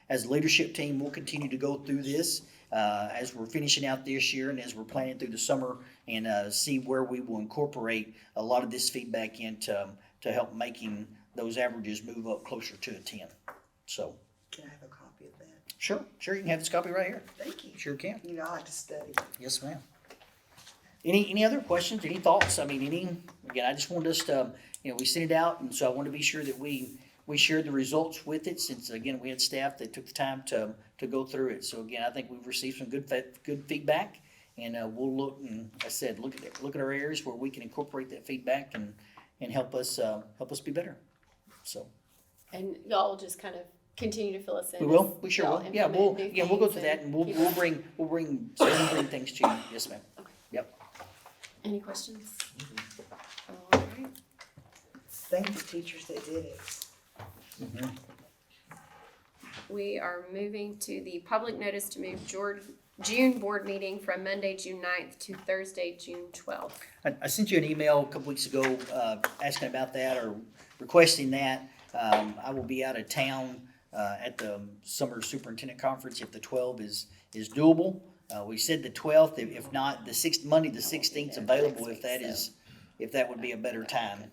As a leadership team, we'll continue to go through this as we're finishing out this year and as we're planning through the summer, and see where we will incorporate a lot of this feedback in to help making those averages move up closer to a 10. So. Can I have a copy of that? Sure, you can have this copy right here. Thank you. Sure can. You know, I like to study. Yes, ma'am. Any other questions, any thoughts? I mean, again, I just wanted us to, we sent it out, and so I want to be sure that we shared the results with it, since, again, we had staff that took the time to go through it. So again, I think we've received some good feedback, and we'll look, and I said, look at our areas where we can incorporate that feedback and help us be better. So. And y'all just kind of continue to fill us in. We will. We sure y'all will. Yeah, implement new we'll go things through that, and we'll bring things to you. Yes, ma'am. Okay. Yep. Any questions? All right. Thank the teachers that did it. Mm-hmm. We are moving to the public notice to move June board meeting from Monday, June 9th to Thursday, June 12th. I sent you an email a couple weeks ago asking about that or requesting that. I will be out of town at the summer superintendent conference if the 12th is doable. We said the 12th, if not Monday the 16th is available, if that would be a better time.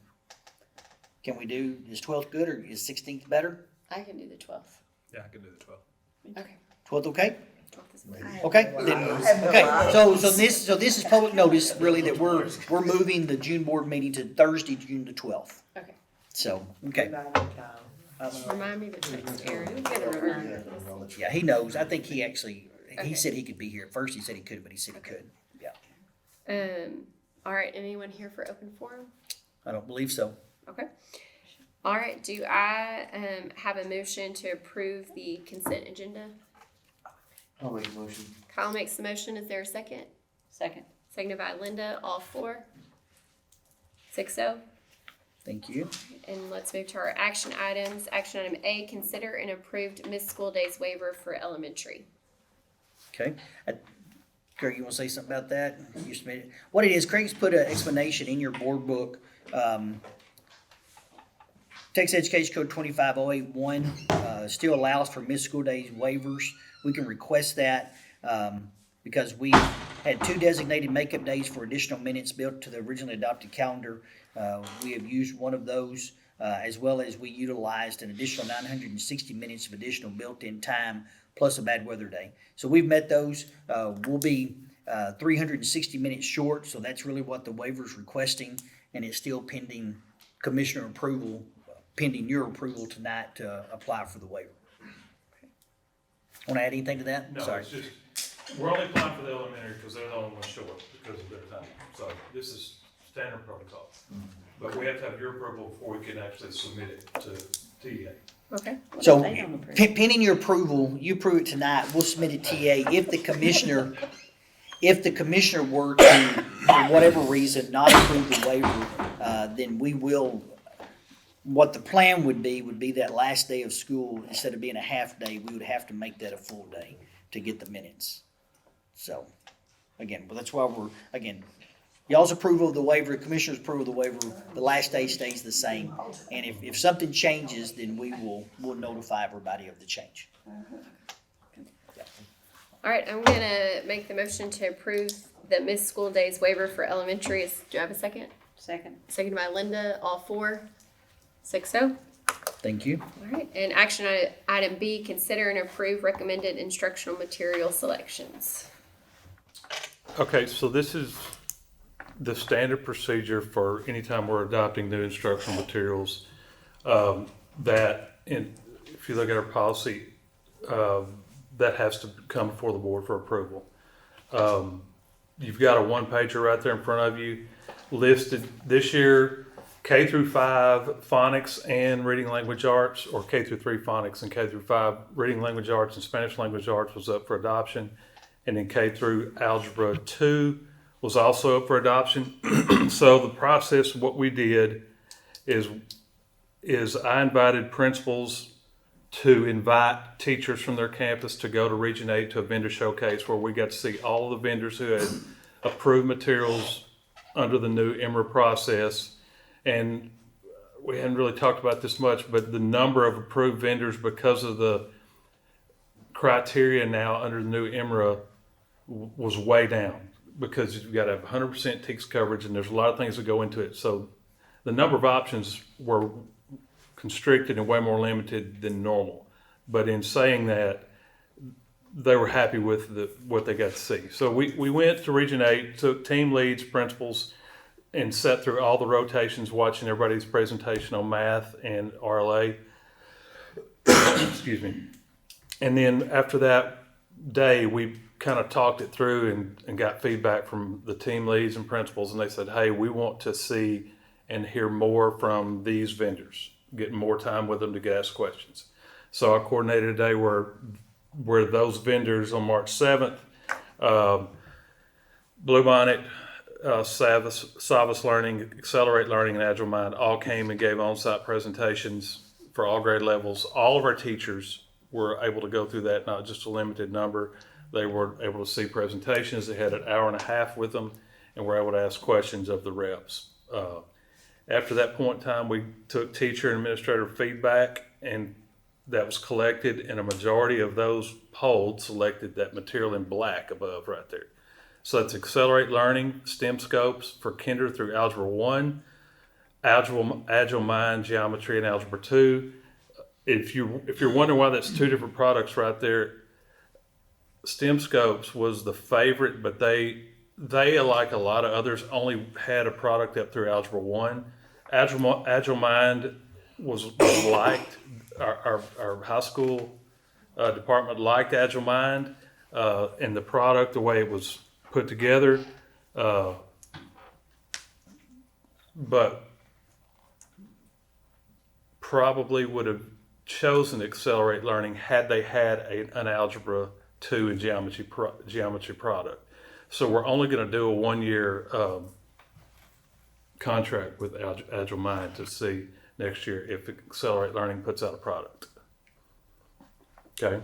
Can we do, is 12th good, or is 16th better? I can do the 12th. Yeah, I can do the 12th. Okay. 12th okay? 12th is fine. Okay, so this is public notice really that we're moving the June board meeting to Thursday, June the 12th. Okay. So, okay. Remind me to text Aaron. Get a reminder. Yeah, he knows. I think he Okay. said he could be here. At first he said he couldn't, but he said he could. Yeah. All right, anyone here for open forum? I don't believe so. Okay. All right, do I have a motion to approve the consent agenda? I'll make a motion. Kyle makes the motion. Is there a second? Second. Seconded by Linda. All 4. 6-0. Thank you. And let's move to our action items. Action item A, consider and approved missed school days waiver for elementary. Okay. Craig, you want to say something about that? You submitted. What it is, Craig's put an explanation in your board book. Texas Education Code 25081 still allows for missed school days waivers. We can request that because we had 2 designated makeup days for additional minutes built to the originally adopted calendar. We have used one of those as well as we utilized an additional 960 minutes of additional built-in time plus a bad weather day. So we've met those. We'll be 360 minutes short, so that's really what the waiver is requesting, and it's still pending commissioner approval, pending your approval tonight to apply for the waiver. Want to add anything to that? No, Sorry. it's just, we're only applying for the elementary because they're the only ones short because of their time. So this is standard protocol. But we have to have your approval before we can actually submit it to TEA. Okay. So pending your approval, you approve it tonight, we'll submit it to TA. If the commissioner if the commissioner were to, for whatever reason, not approve the waiver, then we will, what the plan would be that last day of school, instead of being a half day, we would have to make that a full day to get the minutes. So, again, but that's why y'all's approval of the waiver, the commissioner's approval of the waiver, the last day stays the same. And if something changes, then we'll notify everybody of the change. All right, I'm gonna make the motion to approve the missed school days waiver for elementary. Do I have a second? Second. Second by Linda, all four. 6-0. Thank you. All right, and action item B, consider and approve recommended instructional material selections. Okay, so this is the standard procedure for anytime we're adopting new instructional materials. If you look at our policy, that has to come before the board for approval. You've got a one-pager right there in front of you listed this year. K through 5 phonics and reading language arts, or K through 3 phonics and K through 5 reading language arts and Spanish language arts was up for adoption. And then K through algebra 2 was also up for adoption. So the process, what we did is I invited principals to invite teachers from their campus to go to Region 8 to a vendor showcase where we got to see all of the vendors who had approved materials under the new EMRA process. And we hadn't really talked about this much, but the number of approved vendors, because of the criteria now under the new EMRA, was way down, because you've got to have 100% TEKS coverage, and there's a lot of things that go into it. So the number of options were constricted and way more limited than normal. But in saying that, they were happy with what they got to see. So we went to Region 8, took team leads, principals, and sat through all the rotations, watching everybody's presentation on math and RLA. Excuse me. And then after that day, we kind of talked it through and got feedback from the team leads and principals, and they said, hey, we want to see and hear more from these vendors, getting more time with them to ask questions. So I coordinated a day where those vendors on March 7th, Bluebonnet, Savas Learning, Accelerate Learning, and Agile Mind all came and gave on-site presentations for all grade levels. All of our teachers were able to go through that, not just a limited number. They were able to see presentations. They had an hour and a half with them and were able to ask questions of the reps. After that point in time, we took teacher and administrator feedback, and that was collected, and a majority of those polled selected that material in black above right there. So that's Accelerate Learning, STEM Scopes for Kinder through Algebra 1, Agile Mind, Geometry, and Algebra 2. If you're wondering why that's two different products right there, STEM Scopes was the favorite, but they like a lot of others, only had a product up through Algebra 1. Agile Mind was liked. Our high school department liked Agile Mind and the product, the way it was put together, but probably would have chosen Accelerate Learning had they had an Algebra 2 and geometry product. So we're only going to do a 1-year contract with Agile Mind to see next year if Accelerate Learning puts out a product. Okay.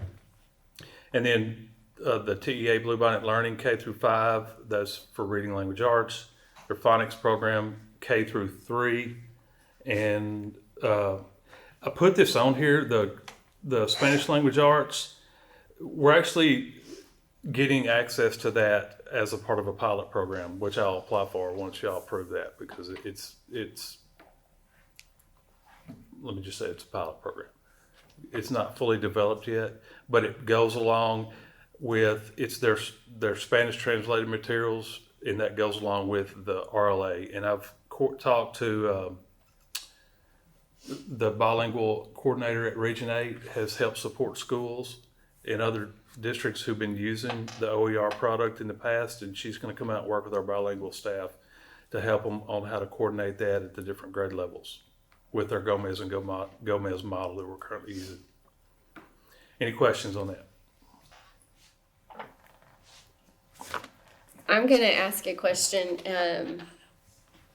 And then the TEA Bluebonnet Learning K through 5, that's for reading language arts. Their phonics program K through 3. And I put this on here, the Spanish language arts. We're actually getting access to that as a part of a pilot program, which I'll apply for once y'all approve that, because it's let me just say it's a pilot program. It's not fully developed yet, but it goes along with, it's their Spanish translated materials, and that goes along with the RLA. And I've talked to the bilingual coordinator at Region 8, has helped support schools in other districts who've been using the OER product in the past, and she's going to come out and work with our bilingual staff to help them on how to coordinate that at the different grade levels with our Gomez and Gomez model that we're currently using. Any questions on that? I'm gonna ask a question, and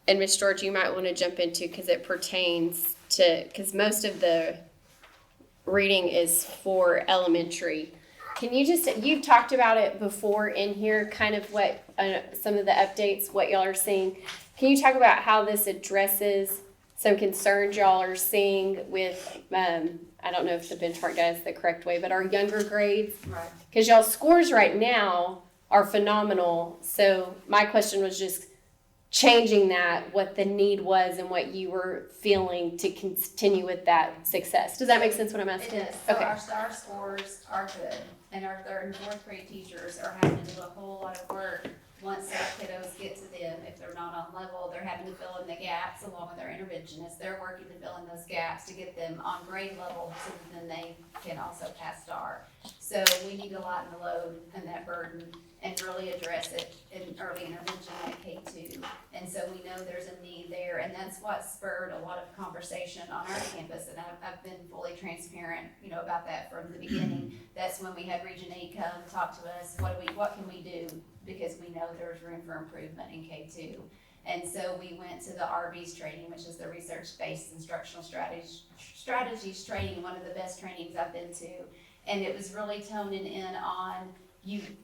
Ms. George, you might want to jump into because it pertains to because most of the reading is for elementary. Can you you've talked about it before in here, kind of what some of the updates, what y'all are seeing. Can you talk about how this addresses some concerns y'all are seeing with, I don't know if the benchmark data is the correct way, but our younger grades? Right. Because y'all's scores right now are phenomenal. So my question was just changing that, what the need was and what you were feeling to continue with that success. Does that make sense what I'm It asking? does. So Okay. our star scores are good, and our third and fourth grade teachers are having to do a whole lot of work once our kiddos get to them. If they're not on level, they're having to fill in the gaps along with our interventionists. They're working to fill in those gaps to get them on grade level so that then they can also pass star. So we need to lighten the load and that burden and really address it in early intervention at K2. And so we know there's a need there, and that's what spurred a lot of conversation on our campus, and I've been fully transparent, about that from the beginning. That's when we had Region 8 come talk to us, what can we do? Because we know there's room for improvement in K2. And so we went to the RB's training, which is the research-based instructional strategies training, one of the best trainings I've been to. And it was really toning in on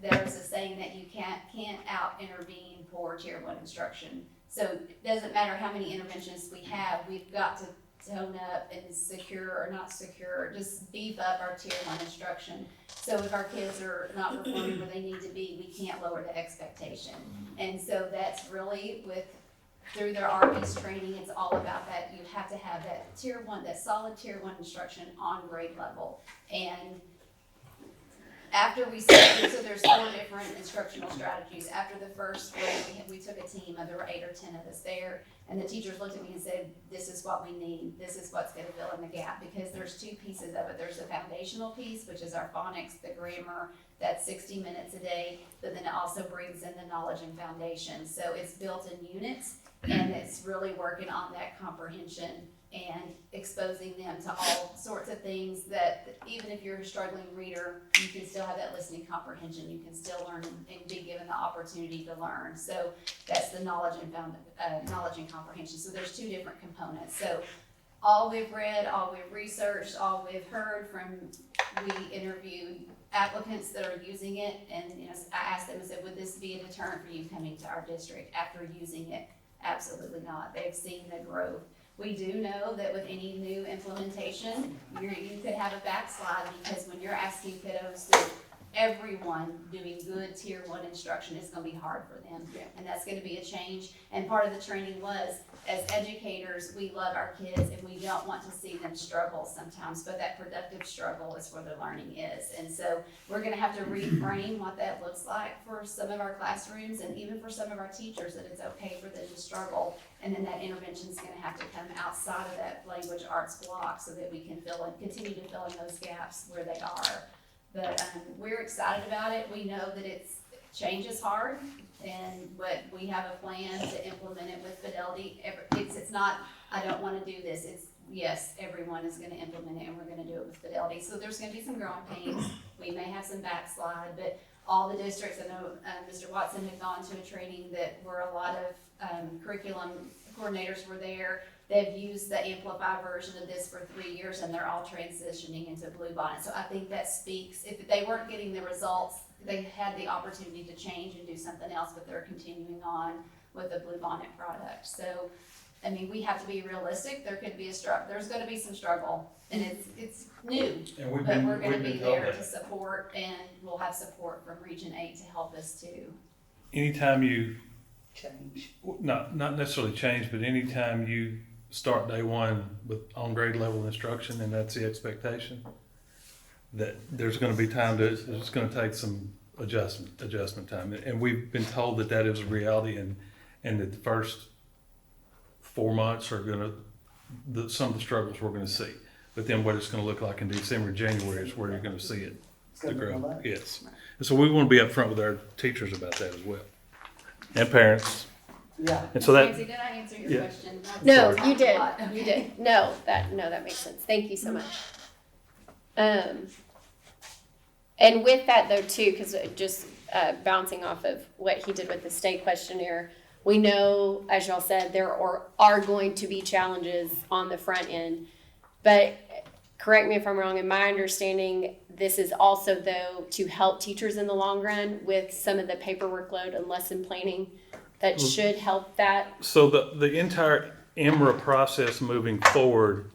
there's a saying that you can't out intervene poor tier 1 instruction. So it doesn't matter how many interventionists we have, we've got to tone up and secure or not secure, just beef up our tier 1 instruction. So if our kids are not performing where they need to be, we can't lower the expectation. And so that's really through their RB's training, it's all about that. You have to have that tier 1, that solid tier 1 instruction on grade level. And after we said, so there's 4 different instructional strategies. After the first grade, we took a team of, there were 8 or 10 of us there, and the teachers looked at me and said, this is what we need, this is what's gonna fill in the gap, because there's 2 pieces of it. There's the foundational piece, which is our phonics, the grammar, that's 60 minutes a day, but then it also brings in the knowledge and foundation. So it's built in units, and it's really working on that comprehension and exposing them to all sorts of things that even if you're a struggling reader, you can still have that listening comprehension. You can still learn and be given the opportunity to learn. So that's the knowledge and comprehension. So there's 2 different components. So all we've read, all we've researched, all we've heard we interviewed applicants that are using it, and I asked them, I said, would this be a deterrent for you coming to our district after using it? Absolutely not. They've seen the growth. We do know that with any new implementation, you could have a backslide, because when you're asking kiddos to everyone doing good tier 1 instruction, is going to be hard for them. Yeah. And that's going to be a change. And part of the training was, as educators, we love our kids and we don't want to see them struggle sometimes, but that productive struggle is where the learning is. And so we're going to have to reframe what that looks like for some of our classrooms, and even for some of our teachers, that it's okay for them to struggle. And then that intervention is going to have to come outside of that language arts block so that we can continue to fill in those gaps where they are. But we're excited about it. We know that change is hard, but we have a plan to implement it with fidelity. It's not, I don't want to do this. It's, yes, everyone is going to implement it, and we're going to do it with fidelity. So there's going to be some growing pains. We may have some backslide, but all the districts, I know Mr. Watson had gone to a training that where a lot of curriculum coordinators were there. They've used the Amplify version of this for 3 years, and they're all transitioning into Bluebonnet. So I think that speaks, if they weren't getting the results, they had the opportunity to change and do something else, but they're continuing on with the Bluebonnet product. So, I mean, we have to be realistic. There could be there's going to be some struggle, and it's new, And we're going to be there to support, and we'll have support from Region 8 to help us too. Anytime you, Change. not necessarily change, but anytime you start day 1 with on grade level instruction, and that's the expectation, that there's going to be time it's going to take some adjustment time. And we've been told that is a reality, and that the first 4 months are going to, some of the struggles we're going to see. But then what it's going to look like in December, January is where you're going to see it, the growth. Yes. And so we want to be upfront with our teachers about that as well, and parents. Yeah. And so that, Nancy, did I answer your yeah. question? No, Sorry. you did. Okay. You did. No, that makes sense. Thank you so much. And with that though too, because just bouncing off of what he did with the state questionnaire, we know, as y'all said, there are going to be challenges on the front end. But correct me if I'm wrong, in my understanding, this is also, though, to help teachers in the long run with some of the paperwork load and lesson planning that should help that. So the entire EMRA process moving forward,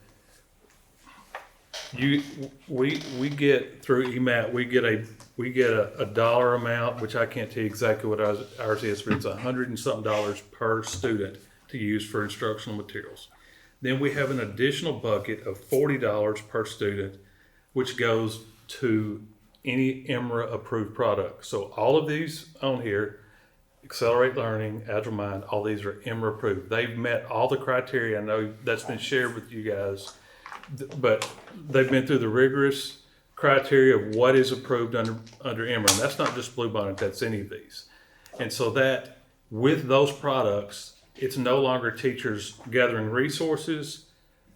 we get through EMAT, we get a dollar amount, which I can't tell you exactly what ours is, but it's $100 and something per student to use for instructional materials. Then we have an additional bucket of $40 per student, which goes to any EMRA approved product. So all of these on here, Accelerate Learning, Agile Mind, all these are EMRA approved. They've met all the criteria. I know that's been shared with you guys, but they've been through the rigorous criteria of what is approved under EMRA. And that's not just Bluebonnet, that's any of these. And so that with those products, it's no longer teachers gathering resources,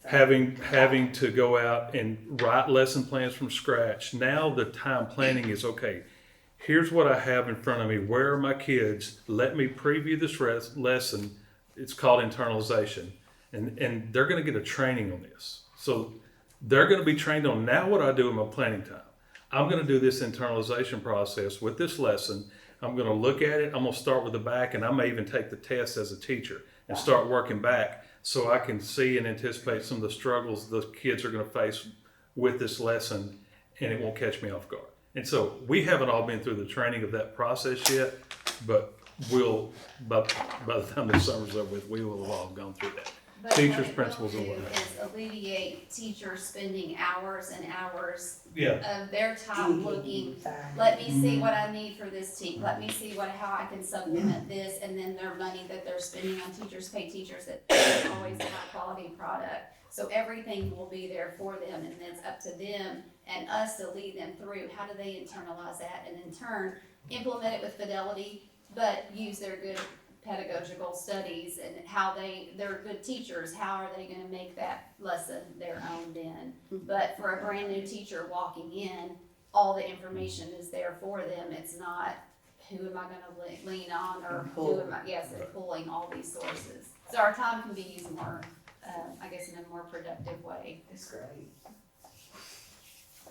having to go out and write lesson plans from scratch. Now the time planning is, okay, here's what I have in front of me. Where are my kids? Let me preview this lesson. It's called internalization. And they're going to get a training on this. So they're going to be trained on now what I do in my planning time. I'm going to do this internalization process with this lesson. I'm going to look at it. I'm going to start with the back, and I may even take the test as a teacher and start working back so I can see and anticipate some of the struggles the kids are going to face with this lesson, and it won't catch me off guard. And so we haven't all been through the training of that process yet, but we'll, by the time this summer's over with, we will have all gone through that. But Teachers, what it principals, will and do whatnot. is alleviate teachers spending hours and hours Yeah. of their time looking, let me see what I need for this team, let me see how I can supplement this, and then their money that they're spending on teachers, pay teachers, that it's always a high quality product. So everything will be there for them, and then it's up to them and us to lead them through. How do they internalize that, and in turn, implement it with fidelity, but use their good pedagogical studies and how they're good teachers. How are they gonna make that lesson their own then? But for a brand new teacher walking in, all the information is there for them. It's not, who am I gonna lean on, or who am I, yes, and pulling all these sources. So our time can be used more, I guess, in a more productive way. That's great.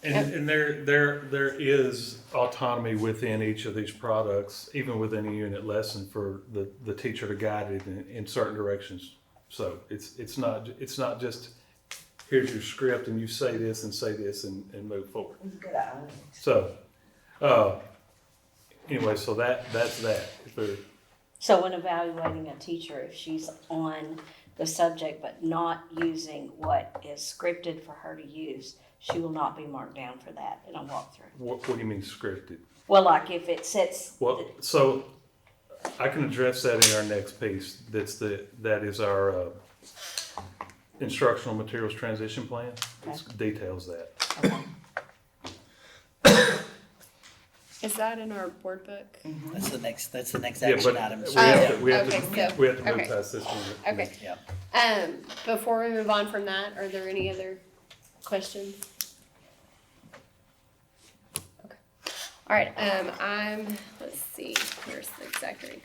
And there is autonomy within each of these products, even within a unit lesson, for the teacher to guide it in certain directions. So it's not just here's your script and you say this and move forward. Good eye. So anyway, so that's that. So when evaluating a teacher, if she's on the subject but not using what is scripted for her to use, she will not be marked down for that in a walkthrough. What do you mean scripted? Well, like if it sets. Well, so I can address that in our next piece. That is our instructional materials transition plan. It details that. Is that in our board book? That's the next Yeah, action but item. we have to move okay. past this one. Okay. Yeah. Before we move on from that, are there any other questions? Okay. All right, let's see, here's the exact reading.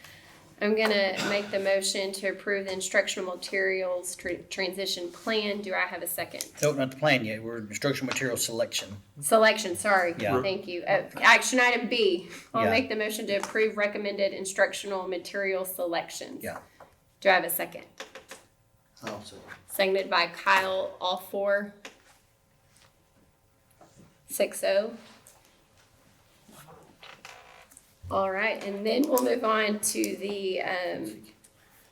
I'm gonna make the motion to approve the instructional materials transition plan. Do I have a second? No, not the plan yet. We're instructional material selection. Selection, sorry. Yeah. Thank you. Action item B. I'll Yeah. make the motion to approve recommended instructional material selections. Yeah. Do I have a second? Also. Seconded by Kyle, all four. 6-0. All right, and then we'll move on to the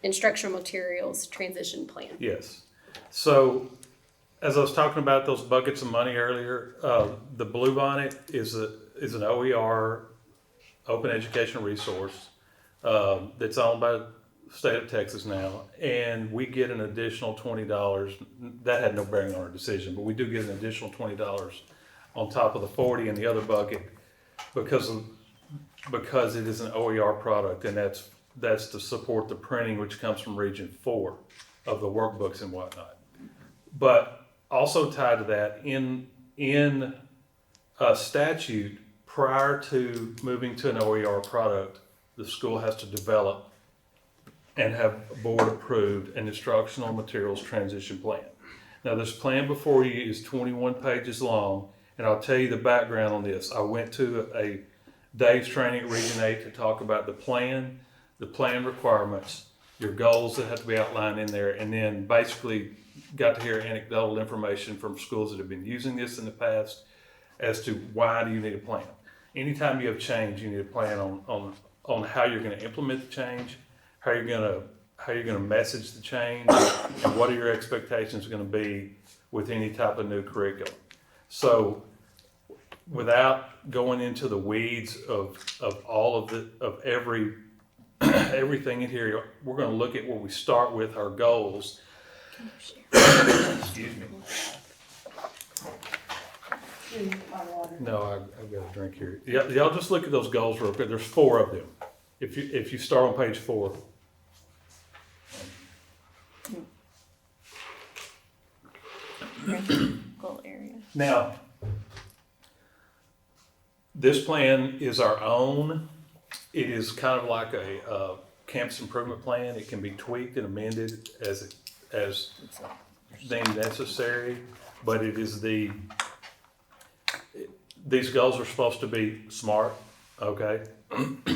instructional materials transition plan. Yes. So, as I was talking about those buckets of money earlier, the Bluebonnet is an OER, open educational resource, that's owned by the state of Texas now, and we get an additional $20. That had no bearing on our decision, but we do get an additional $20 on top of the 40 in the other bucket because it is an OER product, and that's to support the printing, which comes from Region 4 of the workbooks and whatnot. But also tied to that, in statute, prior to moving to an OER product, the school has to develop and have board approved an instructional materials transition plan. Now, this plan before you is 21 pages long, and I'll tell you the background on this. I went to a day's training at Region 8 to talk about the plan requirements, your goals that have to be outlined in there, and then basically got to hear anecdotal information from schools that have been using this in the past as to why do you need a plan. Anytime you have change, you need a plan on how you're going to implement the change, how you're going to message the change, and what are your expectations going to be with any type of new curriculum. So, without going into the weeds of all of everything in here, we're going to look at where we start with our goals. Excuse me. No, I've got a drink here. Y'all just look at those goals real quick. There's 4 of them. If you start on page 4. Goal area. Now, this plan is our own. It is kind of like a campus improvement plan. It can be tweaked and amended as deemed necessary, but it is these goals are supposed to be SMART, okay? That's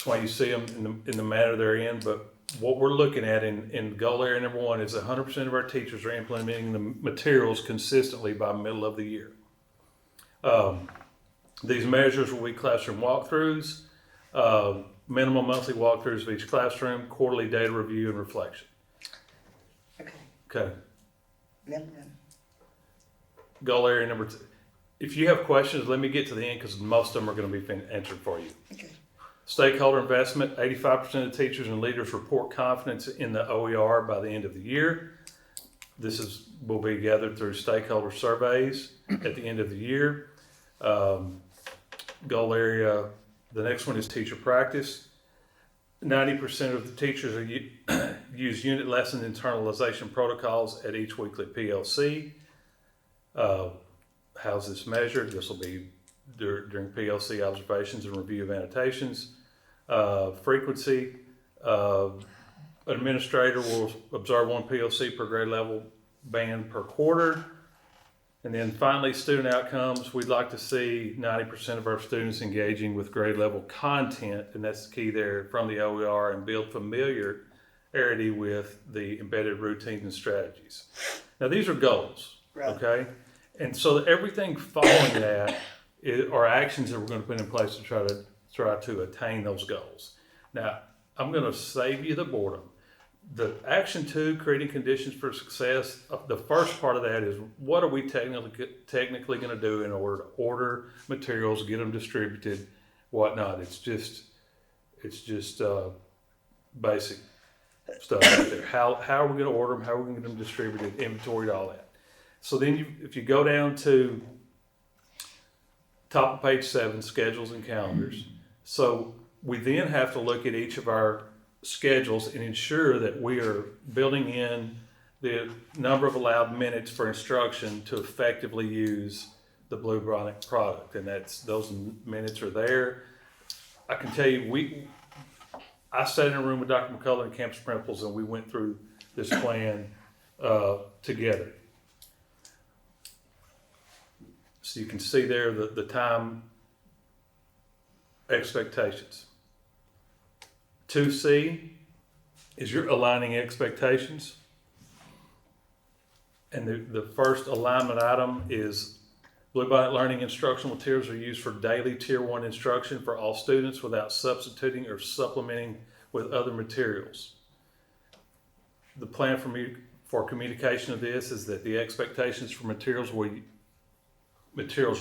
why you see them in the manner they're in, but what we're looking at in goal area number 1 is 100% of our teachers are implementing the materials consistently by middle of the year. These measures will be classroom walkthroughs, minimum monthly walkthroughs of each classroom, quarterly data review and reflection. Okay. Goal area number 2. If you have questions, let me get to the end because most of them are going to be answered for you. Okay. Stakeholder investment, 85% of teachers and leaders report confidence in the OER by the end of the year. This will be gathered through stakeholder surveys at the end of the year. Goal area, the next one is teacher practice. 90% of the teachers use unit lesson internalization protocols at each weekly PLC. How's this measured? This will be during PLC observations and review of annotations. Frequency, administrator will observe 1 PLC per grade level band per quarter. And then finally, student outcomes. We'd like to see 90% of our students engaging with grade level content, and that's the key there, from the OER, and build familiarity with the embedded routines and strategies. Now, these are goals, okay? And so everything following that are actions that we're going to put in place to try to attain those goals. Now, I'm going to save you the boredom. The action 2, creating conditions for success, the first part of that is what are we technically going to do in order to order materials, get them distributed, whatnot. It's just basic stuff right there. How are we going to order them? How are we going to get them distributed, inventoried, all that. So then if you go down to top of page 7, schedules and calendars. So we then have to look at each of our schedules and ensure that we are building in the number of allowed minutes for instruction to effectively use the Bluebonnet product, and those minutes are there. I can tell you, I sat in a room with Dr. McCullough and campus principals, and we went through this plan together. So you can see there the time expectations. 2C is you're aligning expectations. And the first alignment item is Bluebonnet Learning instructional materials are used for daily Tier 1 instruction for all students without substituting or supplementing with other materials. The plan for communication of this is that the expectations for materials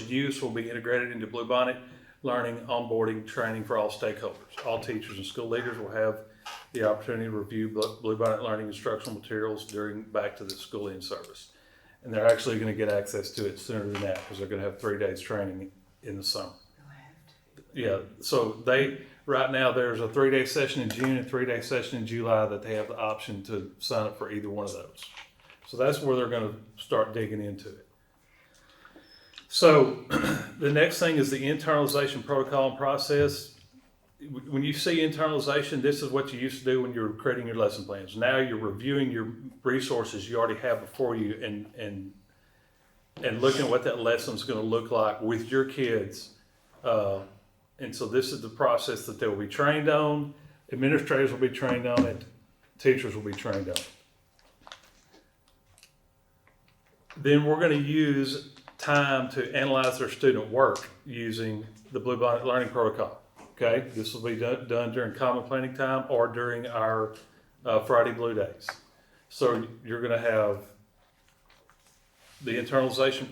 use will be integrated into Bluebonnet Learning onboarding training for all stakeholders. All teachers and school leaders will have the opportunity to review Bluebonnet Learning instructional materials during back to the school in service. And they're actually going to get access to it sooner than that because they're going to have 3 days training in the summer. Yeah, so right now there's a 3-day session in June and 3-day session in July that they have the option to sign up for either one of those. So that's where they're going to start digging into it. So the next thing is the internalization protocol and process. When you see internalization, this is what you used to do when you were creating your lesson plans. Now you're reviewing your resources you already have before you and looking at what that lesson's going to look like with your kids. And so this is the process that they will be trained on. Administrators will be trained on it. Teachers will be trained on it. Then we're going to use time to analyze their student work using the Bluebonnet Learning Protocol. Okay, this will be done during common planning time or during our Friday Blue Days. So you're going to have the internalization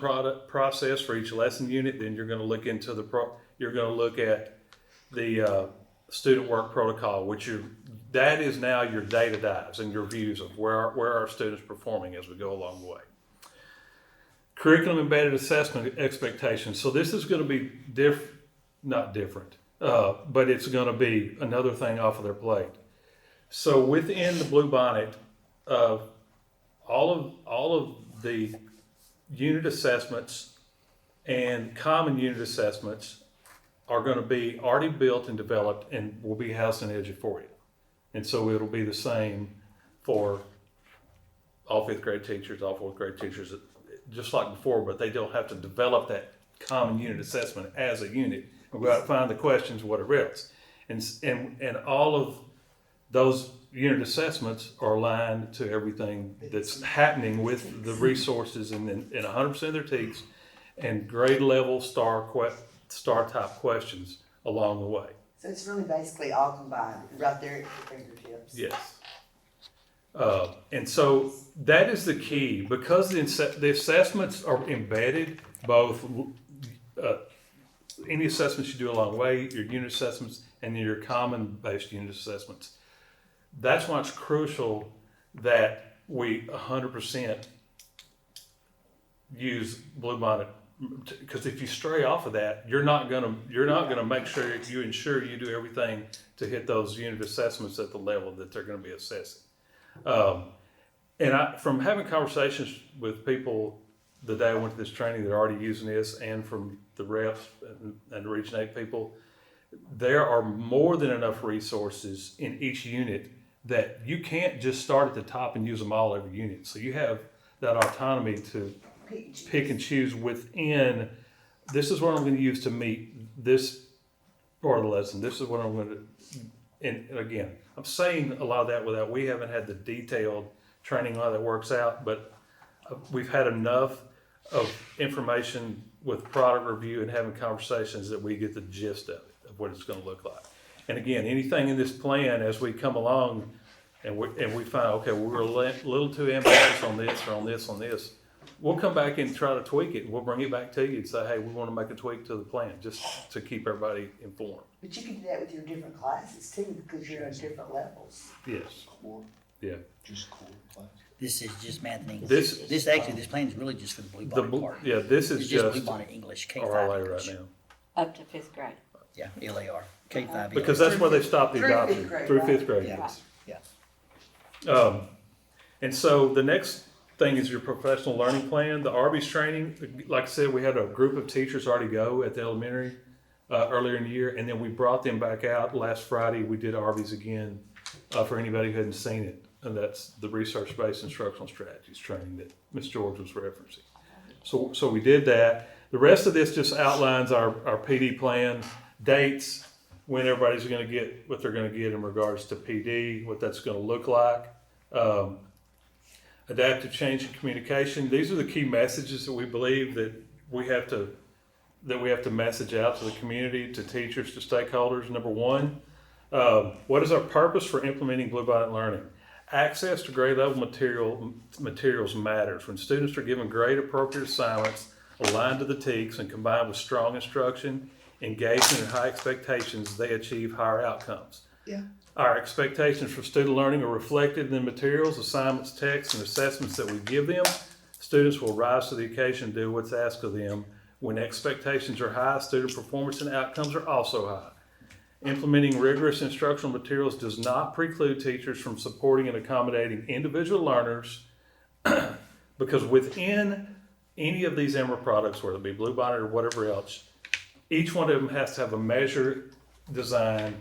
process for each lesson unit. Then you're going to look into you're going to look at the student work protocol, that is now your data dives and your views of where our students performing as we go along the way. Curriculum embedded assessment expectations. So this is going to be not different, but it's going to be another thing off of their plate. So within the Bluebonnet, all of the unit assessments and common unit assessments are going to be already built and developed and will be housed in Edge for you. And so it'll be the same for all fifth grade teachers, all fourth grade teachers, just like before, but they don't have to develop that common unit assessment as a unit and go out and find the questions, whatever else. And all of those unit assessments are aligned to everything that's happening with the resources in 100% of their teachers and grade level star type questions along the way. So it's really basically all combined, right there at your fingertips. Yes. And so that is the key, because the assessments are embedded, both any assessments you do along the way, your unit assessments, and then your common-based unit assessments. That's why it's crucial that we 100% use Bluebonnet, because if you stray off of that, you're not gonna make sure you ensure you do everything to hit those unit assessments at the level that they're going to be assessing. And from having conversations with people the day I went to this training that are already using this, and from the reps and the Region 8 people, there are more than enough resources in each unit that you can't just start at the top and use them all every unit. So you have that autonomy to pick and choose within, this is what I'm going to use to meet this part of the lesson. This is what I'm going to, and again, I'm saying a lot of that we haven't had the detailed training on how that works out, but we've had enough of information with product review and having conversations that we get the gist of it, of what it's going to look like. And again, anything in this plan as we come along and we find, okay, we're a little too ambitious on this or on this, we'll come back and try to tweak it, and we'll bring it back to you and say, hey, we want to make a tweak to the plan just to keep everybody informed. But you can do that with your different classes too, because you're on different levels. Yes. Core, Yeah. just core class. This is just math and English. This plan is really just for the Bluebonnet part. Yeah, this is It's just just Bluebonnet English, K-5 RLA English. right now. Up to fifth grade. Yeah, LAR, K-5. Because that's where they stopped the Through fifth adoption, grade, through right? fifth grade. Yeah. yes. Yeah. And so the next thing is your professional learning plan. The Arby's training, like I said, we had a group of teachers already go at the elementary earlier in the year, and then we brought them back out last Friday. We did Arby's again for anybody who hadn't seen it, and that's the research-based instructional strategies training that Ms. George was referencing. So we did that. The rest of this just outlines our PD plan, dates, when everybody's going to get what they're going to get in regards to PD, what that's going to look like. Adaptive change in communication. These are the key messages that we believe that we have to message out to the community, to teachers, to stakeholders. Number one, what is our purpose for implementing Bluebonnet Learning? Access to grade level materials matters. When students are given grade appropriate assignments aligned to the TEKS and combined with strong instruction, engagement, and high expectations, they achieve higher outcomes. Yeah. Our expectations for student learning are reflected in the materials, assignments, texts, and assessments that we give them. Students will rise to the occasion and do what's asked of them. When expectations are high, student performance and outcomes are also high. Implementing rigorous instructional materials does not preclude teachers from supporting and accommodating individual learners because within any of these Emerald products, whether it be Bluebonnet or whatever else, each one of them has to have a measure design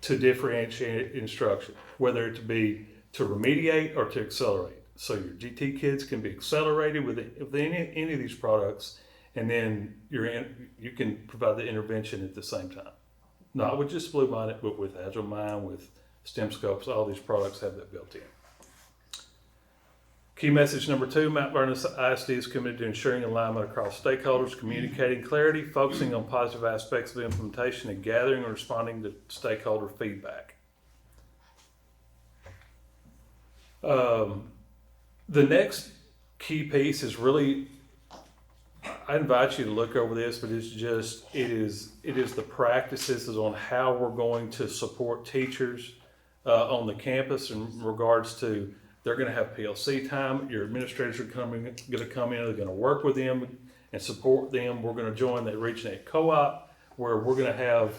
to differentiate instruction, whether it be to remediate or to accelerate. So your GT kids can be accelerated with any of these products, and then you can provide the intervention at the same time. Not with just Bluebonnet, but with Agile Mind, with STEM Scopes, all these products have that built in. Key message number 2, Mount Vernon ISD is committed to ensuring alignment across stakeholders, communicating clarity, focusing on positive aspects of implementation, and gathering and responding to stakeholder feedback. The next key piece is really, I invite you to look over this, but it is the practices on how we're going to support teachers on the campus in regards to, they're going to have PLC time. Your administrators are going to come in. They're going to work with them and support them. We're going to join the Region 8 co-op, where we're going to have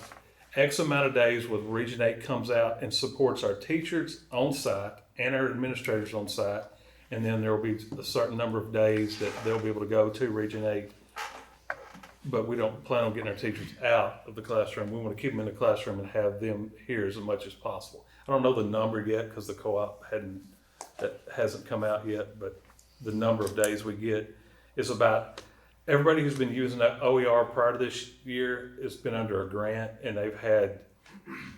X amount of days where Region 8 comes out and supports our teachers on site and our administrators on site. And then there will be a certain number of days that they'll be able to go to Region 8. But we don't plan on getting our teachers out of the classroom. We want to keep them in the classroom and have them here as much as possible. I don't know the number yet because the co-op hasn't come out yet, but the number of days we get is about, everybody who's been using that OER prior to this year has been under a grant, and they've had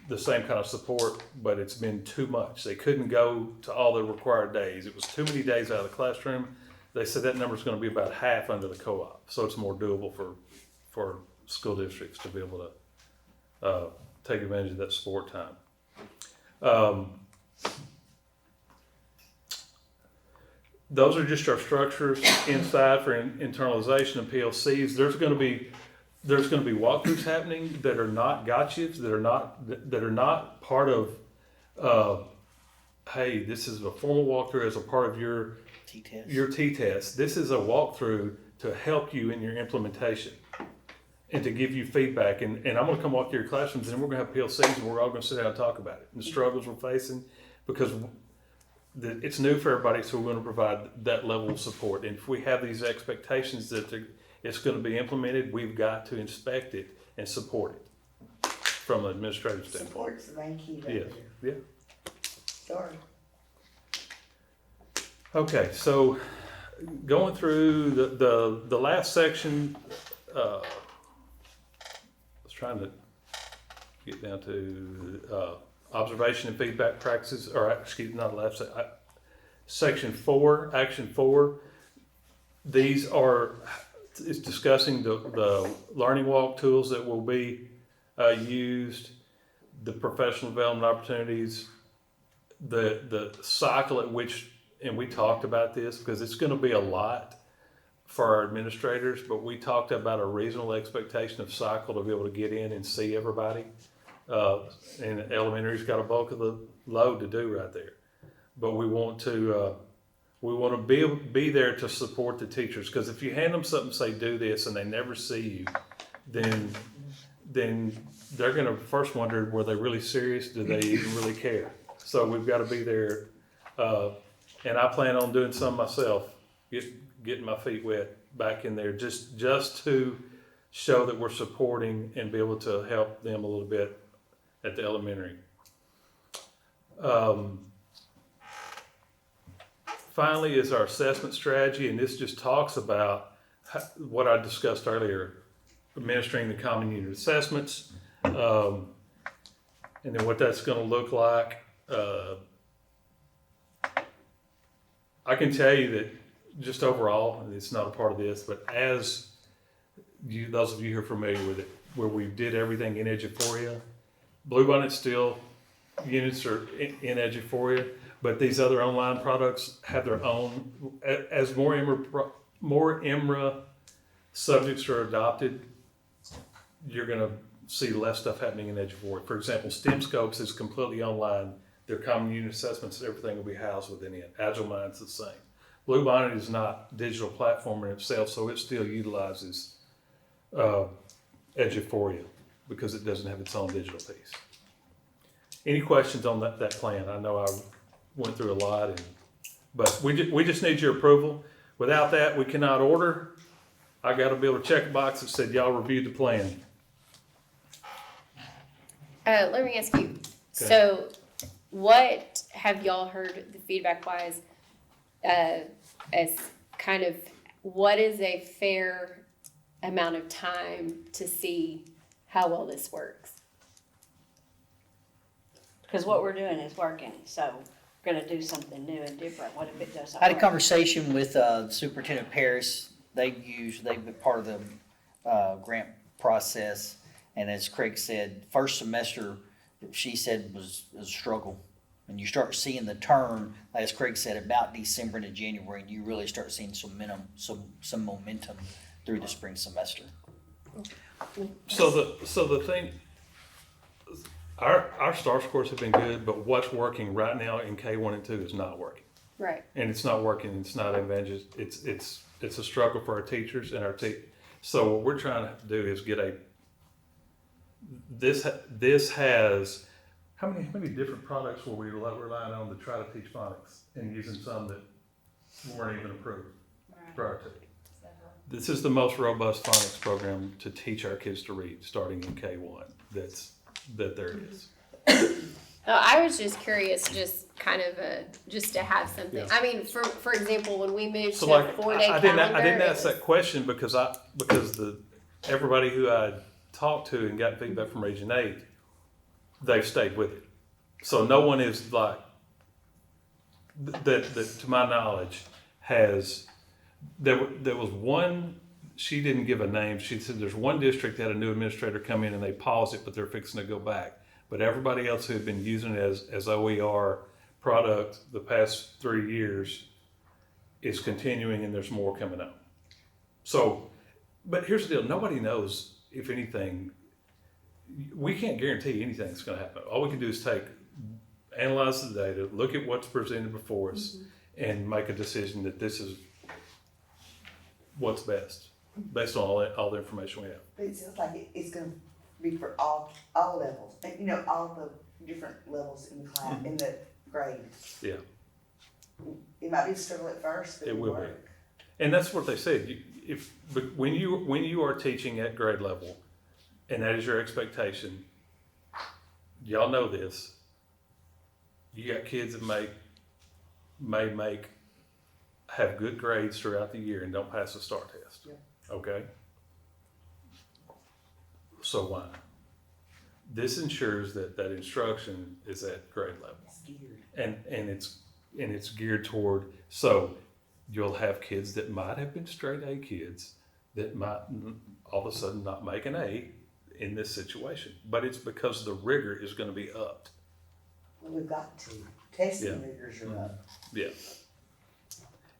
the same kind of support, but it's been too much. They couldn't go to all the required days. It was too many days out of the classroom. They said that number is going to be about half under the co-op, so it's more doable for school districts to be able to take advantage of that support time. Those are just our structures inside for internalization of PLCs. There's going to be walkthroughs happening that are not gotchas, that are not part of. Hey, this is a formal walkthrough as a part of your T-test. This is a walkthrough to help you in your implementation and to give you feedback. And I'm going to come walk through your classrooms, and we're going to have PLCs, and we're all going to sit down and talk about it and the struggles we're facing, because it's new for everybody, so we're going to provide that level of support. And if we have these expectations that it's going to be implemented, we've got to inspect it and support it from an administrative standpoint. Support's the main key right Yes, there. yeah. Sorry. Okay, so going through the last section, I was trying to get down to observation and feedback practices, or excuse me, not the last section 4, action 4. These is discussing the learning walk tools that will be used, the professional development opportunities, the cycle at which, and we talked about this because it's going to be a lot for our administrators, but we talked about a reasonable expectation of cycle to be able to get in and see everybody. And elementary's got a bulk of the load to do right there, but we want to be there to support the teachers, because if you hand them something, say do this, and they never see you, then they're going to first wonder, were they really serious? Do they even really care? So we've got to be there, and I plan on doing some myself, getting my feet wet back in there, just to show that we're supporting and be able to help them a little bit at the elementary. Finally is our assessment strategy, and this just talks about what I discussed earlier, administering the common unit assessments, and then what that's going to look like. I can tell you that just overall, and it's not a part of this, but as those of you who are familiar with it, where we did everything in Eduphoria, Bluebonnet still units are in Eduphoria, but these other online products have their own. As more EMRA subjects are adopted, you're going to see less stuff happening in Eduphoria. For example, STEM Scopes is completely online. Their common unit assessments, everything will be housed within it. Agile Mind's the same. Bluebonnet is not a digital platform in itself, so it still utilizes Eduphoria because it doesn't have its own digital piece. Any questions on that plan? I know I went through a lot, but we just need your approval. Without that, we cannot order. I gotta be able to check a box that said y'all reviewed the plan. Let me ask you, so what have y'all heard the feedback wise, as kind of, what is a fair amount of time to see how well this works? Because what we're doing is working, so we're gonna do something new and different. What if it doesn't I had a work? conversation with Superintendent Paris. They've been part of the grant process. And as Craig said, first semester, she said was a struggle. And you start seeing the turn, as Craig said, about December to January, and you really start seeing some momentum through the spring semester. So the thing, our STAR scores have been good, but what's working right now in K1 and 2 is not working. Right. And it's not working, it's not advantageous, it's a struggle for our teachers and so what we're trying to do is get this has, how many different products were we relying on to try to teach phonics and using some that weren't even approved prior to? This is the most robust phonics program to teach our kids to read, starting in K1, that there is. No, I was just curious, just kind of just to have something. Yeah. I mean, for example, when we moved So to like, a 4-day I calendar, didn't it ask that question because everybody who I talked to and got feedback from Region 8, they've stayed with it. So no one is like, that to my knowledge there was one, she didn't give a name, she said there's one district that had a new administrator come in and they paused it, but they're fixing to go back. But everybody else who had been using it as OER product the past 3 years is continuing, and there's more coming up. So, but here's the deal, nobody knows if anything, we can't guarantee anything's gonna happen. All we can do is analyze the data, look at what's presented before us, and make a decision that this is what's best, based on all the information we have. But it sounds like it's gonna be for all levels, and, you know, all the different levels in the class, in the grade. Yeah. It might be a struggle at first, but It it'll will be. work. And that's what they said. But when you are teaching at grade level, and that is your expectation, y'all know this. You got kids that may have good grades throughout the year and don't pass the STAR test. Yeah. Okay. So why? This ensures that instruction is at grade level, It's geared. and it's geared toward, so you'll have kids that might have been straight A kids that might all of a sudden not make an A in this situation, but it's because the rigor is going to be upped. Well, we've got to. Testing Yeah. rigors are up. Yeah.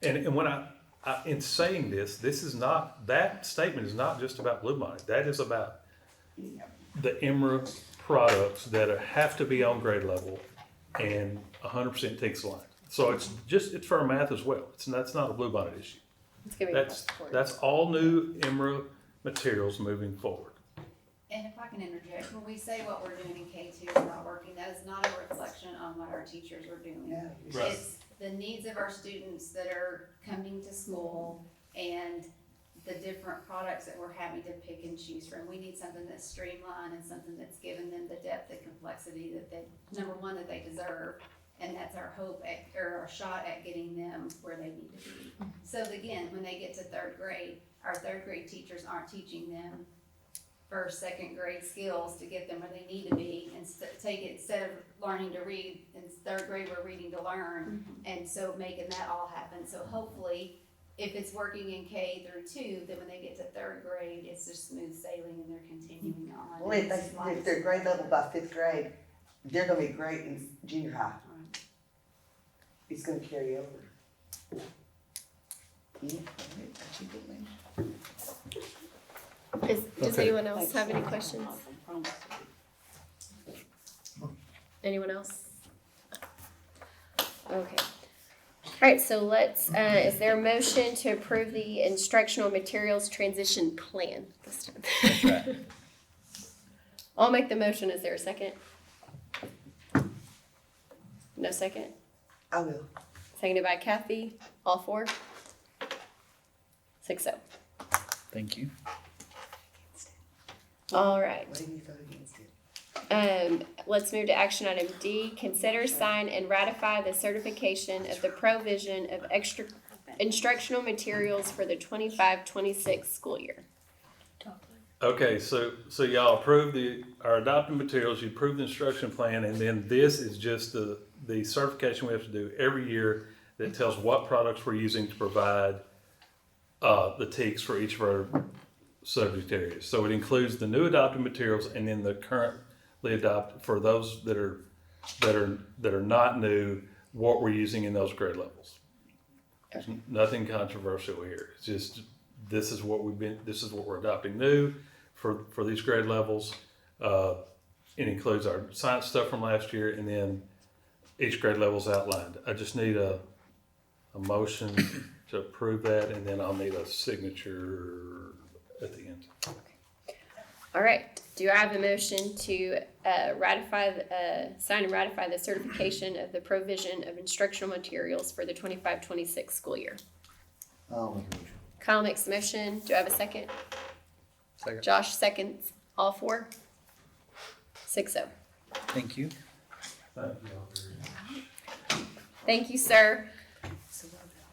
And when I in saying this is not, that statement is not just about Bluebonnet. That is about Yeah. the EMRA products that have to be on grade level and 100% takes line. So it's for our math as well. That's not a Bluebonnet issue. it's gonna be That's all new EMRA materials moving forward. And if I can interject, when we say what we're doing in K2 is not working, that is not a reflection on what our teachers are doing. No. Right. It's the needs of our students that are coming to school and the different products that we're having to pick and choose from. We need something that's streamlined and something that's given them the depth and complexity that that they deserve. And that's our hope or our shot at getting them where they need to be. So again, when they get to third grade, our third grade teachers aren't teaching them first, second grade skills to get them where they need to be, and instead of learning to read in third grade, we're reading to learn, and so making that all happen. So hopefully, if it's working in K through 2, then when they get to third grade, it's just smooth sailing and they're continuing on. Well, if they're grade level by 5th grade, they're gonna be great in junior high. Right. It's gonna carry over. Yeah, that's a good one. Does Okay. anyone else have any questions? Anyone else? Okay. All right, so let's, is there a motion to approve the instructional materials transition plan this time? That's right. I'll make the motion. Is there a second? No second? I will. Seconded by Kathy. All four? 6-0. Thank you. All right. What did you vote against it? Let's move to action item D. Consider, sign, and ratify the certification of the provision of extra instructional materials for the 25-26 school year. Okay, so y'all approved our adopted materials, you approved the instruction plan, and then this is just the certification we have to do every year that tells what products we're using to provide the TEKS for each of our subject areas. So it includes the new adopted materials and then the currently adopted for those that are not new, what we're using in those grade levels. There's nothing controversial here. It's just this is what we're adopting new for these grade levels. It includes our science stuff from last year, and then each grade level is outlined. I just need a motion to approve that, and then I'll need a signature at the end. All right. Do I have a motion to sign and ratify the certification of the provision of instructional materials for the 25-26 school year? I'll make a motion. Kyle makes the motion. Do I have a second? Second. Josh seconds. All four? 6-0. Thank you. Thank you, sir.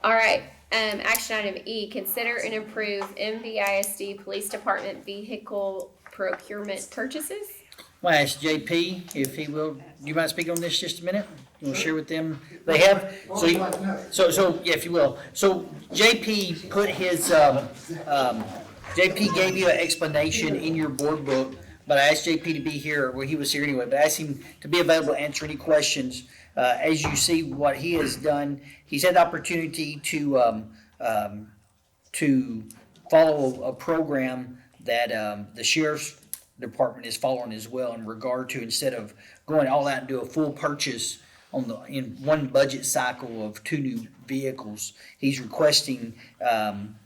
All right. Action item E, consider and approve MVISD Police Department vehicle procurement purchases. I'm gonna ask JP if he will, do you mind speaking on this just a minute? You wanna share with them? They have, so, yeah, if you will. So JP put his, JP gave you an explanation in your board book, but I asked JP to be here, well, he was here anyway, but I asked him to be available to answer any questions. As you see what he has done, he's had the opportunity to follow a program that the sheriff's department is following as well, in regard to, instead of going all out and do a full purchase in one budget cycle of 2 new vehicles, he's requesting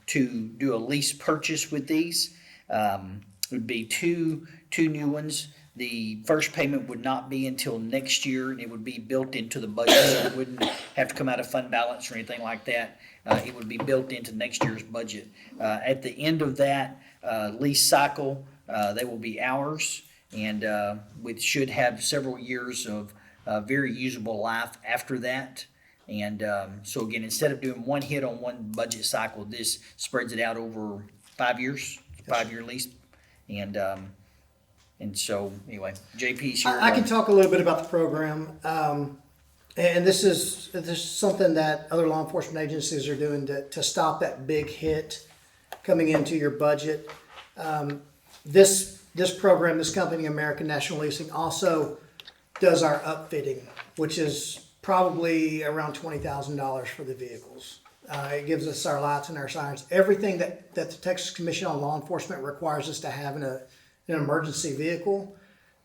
to do a lease purchase with these. It would be two new ones. The first payment would not be until next year, and it would be built into the budget, so it wouldn't have to come out of fund balance or anything like that. It would be built into next year's budget. At the end of that lease cycle, they will be ours, and we should have several years of very usable life after that. And so again, instead of doing one hit on one budget cycle, this spreads it out over 5 years, 5-year lease. And so, anyway, JP's here. I can talk a little bit about the program. And this is something that other law enforcement agencies are doing to stop that big hit coming into your budget. This program, this company, American National Leasing, also does our upfitting, which is probably around $20,000 for the vehicles. It gives us our lights and our sirens, everything that the Texas Commission on Law Enforcement requires us to have in an emergency vehicle.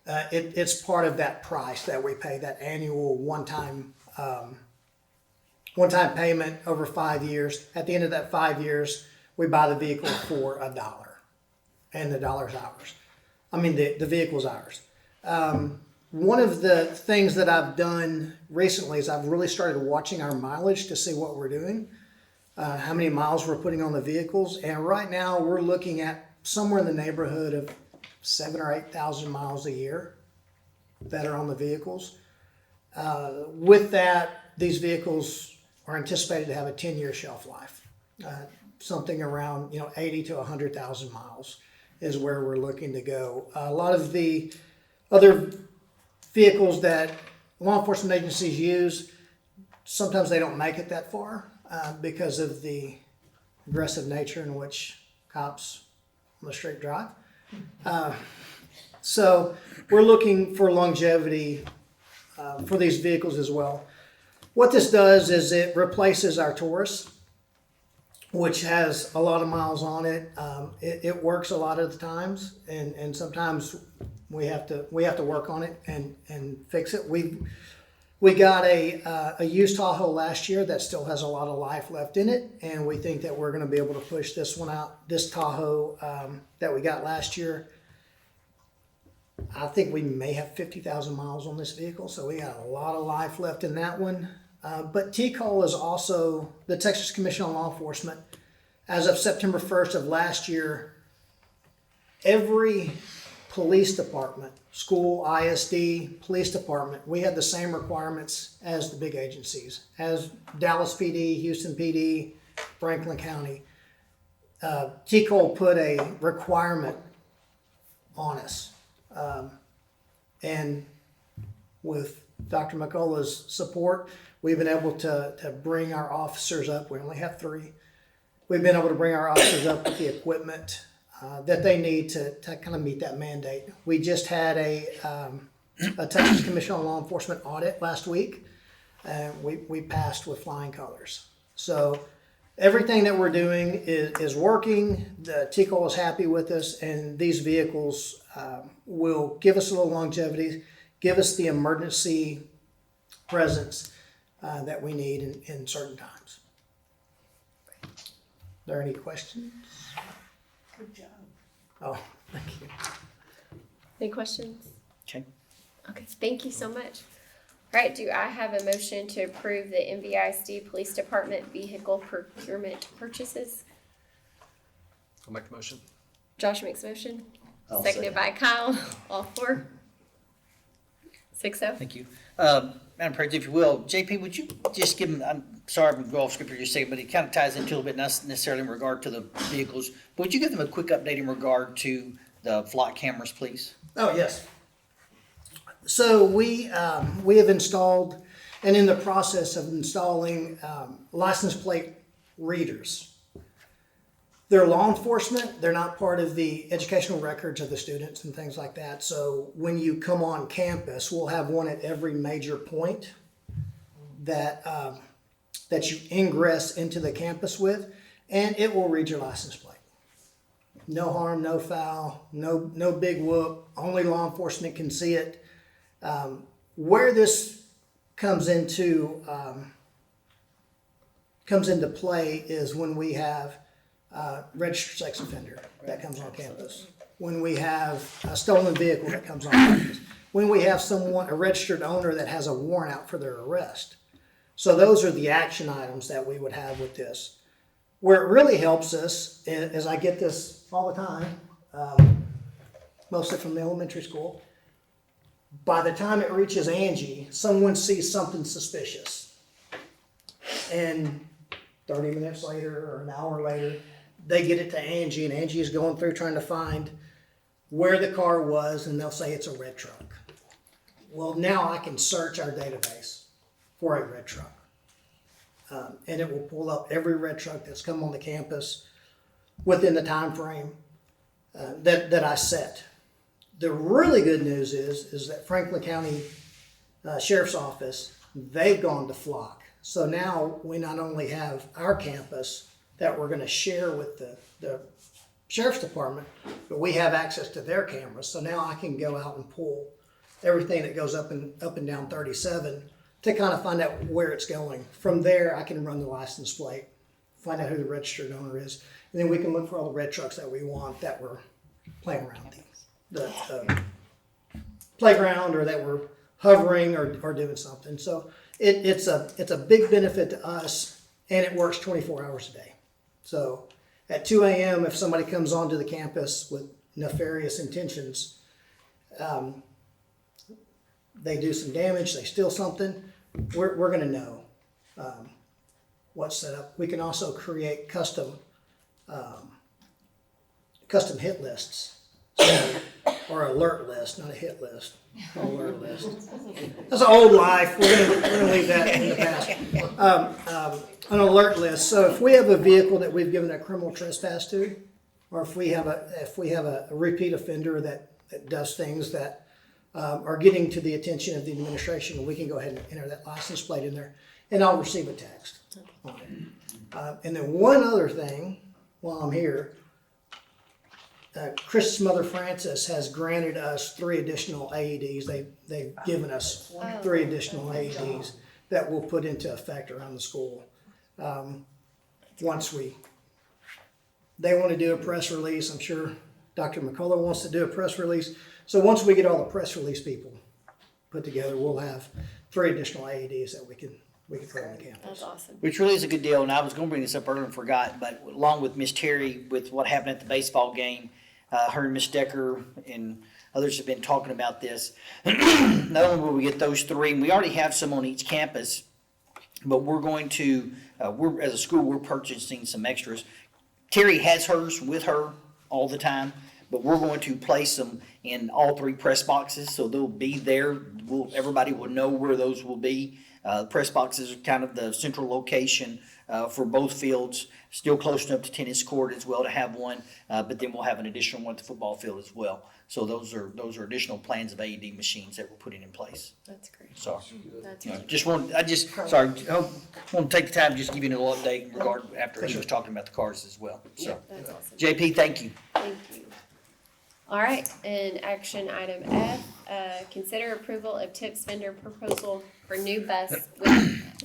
It's part of that price that we pay, that annual one-time payment over 5 years. At the end of that 5 years, we buy the vehicle for $1, and the dollar's ours. I mean, the vehicle's ours. One of the things that I've done recently is I've really started watching our mileage to see what we're doing, how many miles we're putting on the vehicles. And right now we're looking at somewhere in the neighborhood of 7,000 or 8,000 miles a year that are on the vehicles. With that, these vehicles are anticipated to have a 10-year shelf life. Something around 80 to 100,000 miles is where we're looking to go. A lot of the other vehicles that law enforcement agencies use, sometimes they don't make it that far because of the aggressive nature in which cops on the street drive. So we're looking for longevity for these vehicles as well. What this does is it replaces our Taurus, which has a lot of miles on it. It works a lot of the times, and sometimes we have to work on it and fix it. We got a used Tahoe last year that still has a lot of life left in it, and we think that we're going to be able to push this one out. This Tahoe that we got last year, I think we may have 50,000 miles on this vehicle, so we got a lot of life left in that one. But TCOL is also, the Texas Commission on Law Enforcement as of September 1st of last year, every police department, school, ISD, police department, we had the same requirements as the big agencies, as Dallas PD, Houston PD, Franklin County. TCOL put a requirement on us. And with Dr. McCullough's support, we've been able to bring our officers up. We only have 3. We've been able to bring our officers up with the equipment that they need to kind of meet that mandate. We just had a Texas Commission on Law Enforcement audit last week, and we passed with flying colors. So everything that we're doing is working. The TCOL is happy with us, and these vehicles will give us a little longevity, give us the emergency presence that we need in certain times. Are there any questions? Good job. Oh, thank you. Any questions? Okay. Okay, thank you so much. All right, do I have a motion to approve the MVISD Police Department vehicle procurement purchases? I'll make the motion. Josh makes a motion. I'll Seconded by Kyle. All 4. 6-0. Thank you. Madam President, if you will, JP, would you just give him, I'm sorry I'm going to go off script here just a second, but it kind of ties into a little bit, not necessarily in regard to the vehicles, but would you give them a quick update in regard to the flock cameras, please? Oh, yes. So we have installed, and in the process of installing, license plate readers. They're law enforcement. They're not part of the educational records of the students and things like that. So when you come on campus, we'll have one at every major point that that you ingress into the campus with, and it will read your license plate. No harm, no foul, no big whoop. Only law enforcement can see it. Where this comes into play is when we have registered sex offender that comes on campus, when we have a stolen vehicle that comes on campus, when we have a registered owner that has a warrant out for their arrest. So those are the action items that we would have with this. Where it really helps us is I get this all the time, mostly from the elementary school. By the time it reaches Angie, someone sees something suspicious. And 30 minutes later or an hour later, they get it to Angie, and Angie is going through trying to find where the car was, and they'll say it's a red truck. Well, now I can search our database for a red truck. And it will pull up every red truck that's come on the campus within the time frame that I set. The really good news is that Franklin County Sheriff's Office, they've gone to Flock. So now we not only have our campus that we're going to share with the Sheriff's Department, but we have access to their cameras. So now I can go out and pull everything that goes up and down 37 to kind of find out where it's going. From there, I can run the license plate, find out who the registered owner is, and then we can look for all the red trucks that we want that were playing around the playground, or that were hovering or doing something. So it's a big benefit to us, and it works 24 hours a day. So at 2 a.m., if somebody comes onto the campus with nefarious intentions, they do some damage, they steal something, we're going to know what's set up. We can also create custom hit lists, or alert list, not a hit list, alert list. That's an old life. We're gonna leave that in the past. An alert list. So if we have a vehicle that we've given a criminal trespass to, or if we have a repeat offender that does things that are getting to the attention of the administration, we can go ahead and enter that license plate in there, and I'll receive a text on it. And then one other thing, while I'm here, Chris's mother Frances has granted us 3 additional AEDs. They've given us 3 additional AEDs that we'll put into effect around the school. Once they want to do a press release, I'm sure Dr. McCullough wants to do a press release. So once we get all the press release people put together, we'll have 3 additional AEDs that we can we could put on the campus. That's awesome. Which really is a good deal, and I was gonna bring this up earlier and forgot, but along with Miss Terry, with what happened at the baseball game, her and Miss Decker and others have been talking about this. Not only will we get those three, and we already have some on each campus, but we're going to, as a school, we're purchasing some extras. Terry has hers with her all the time, but we're going to place them in all three press boxes, so they'll be there. Everybody will know where those will be. Press boxes are kind of the central location for both fields, still close enough to tennis court as well to have one, but then we'll have an additional one at the football field as well. So those are additional plans of AED machines that we're putting in place. That's great. Sorry. That's Yeah, great. sorry, I want to take the time to just give you a little update in regard after he was talking about the cars as well. So, That's awesome. JP, thank you. Thank you. All right, and action item F, consider approval of TIPS vendor proposal for new bus.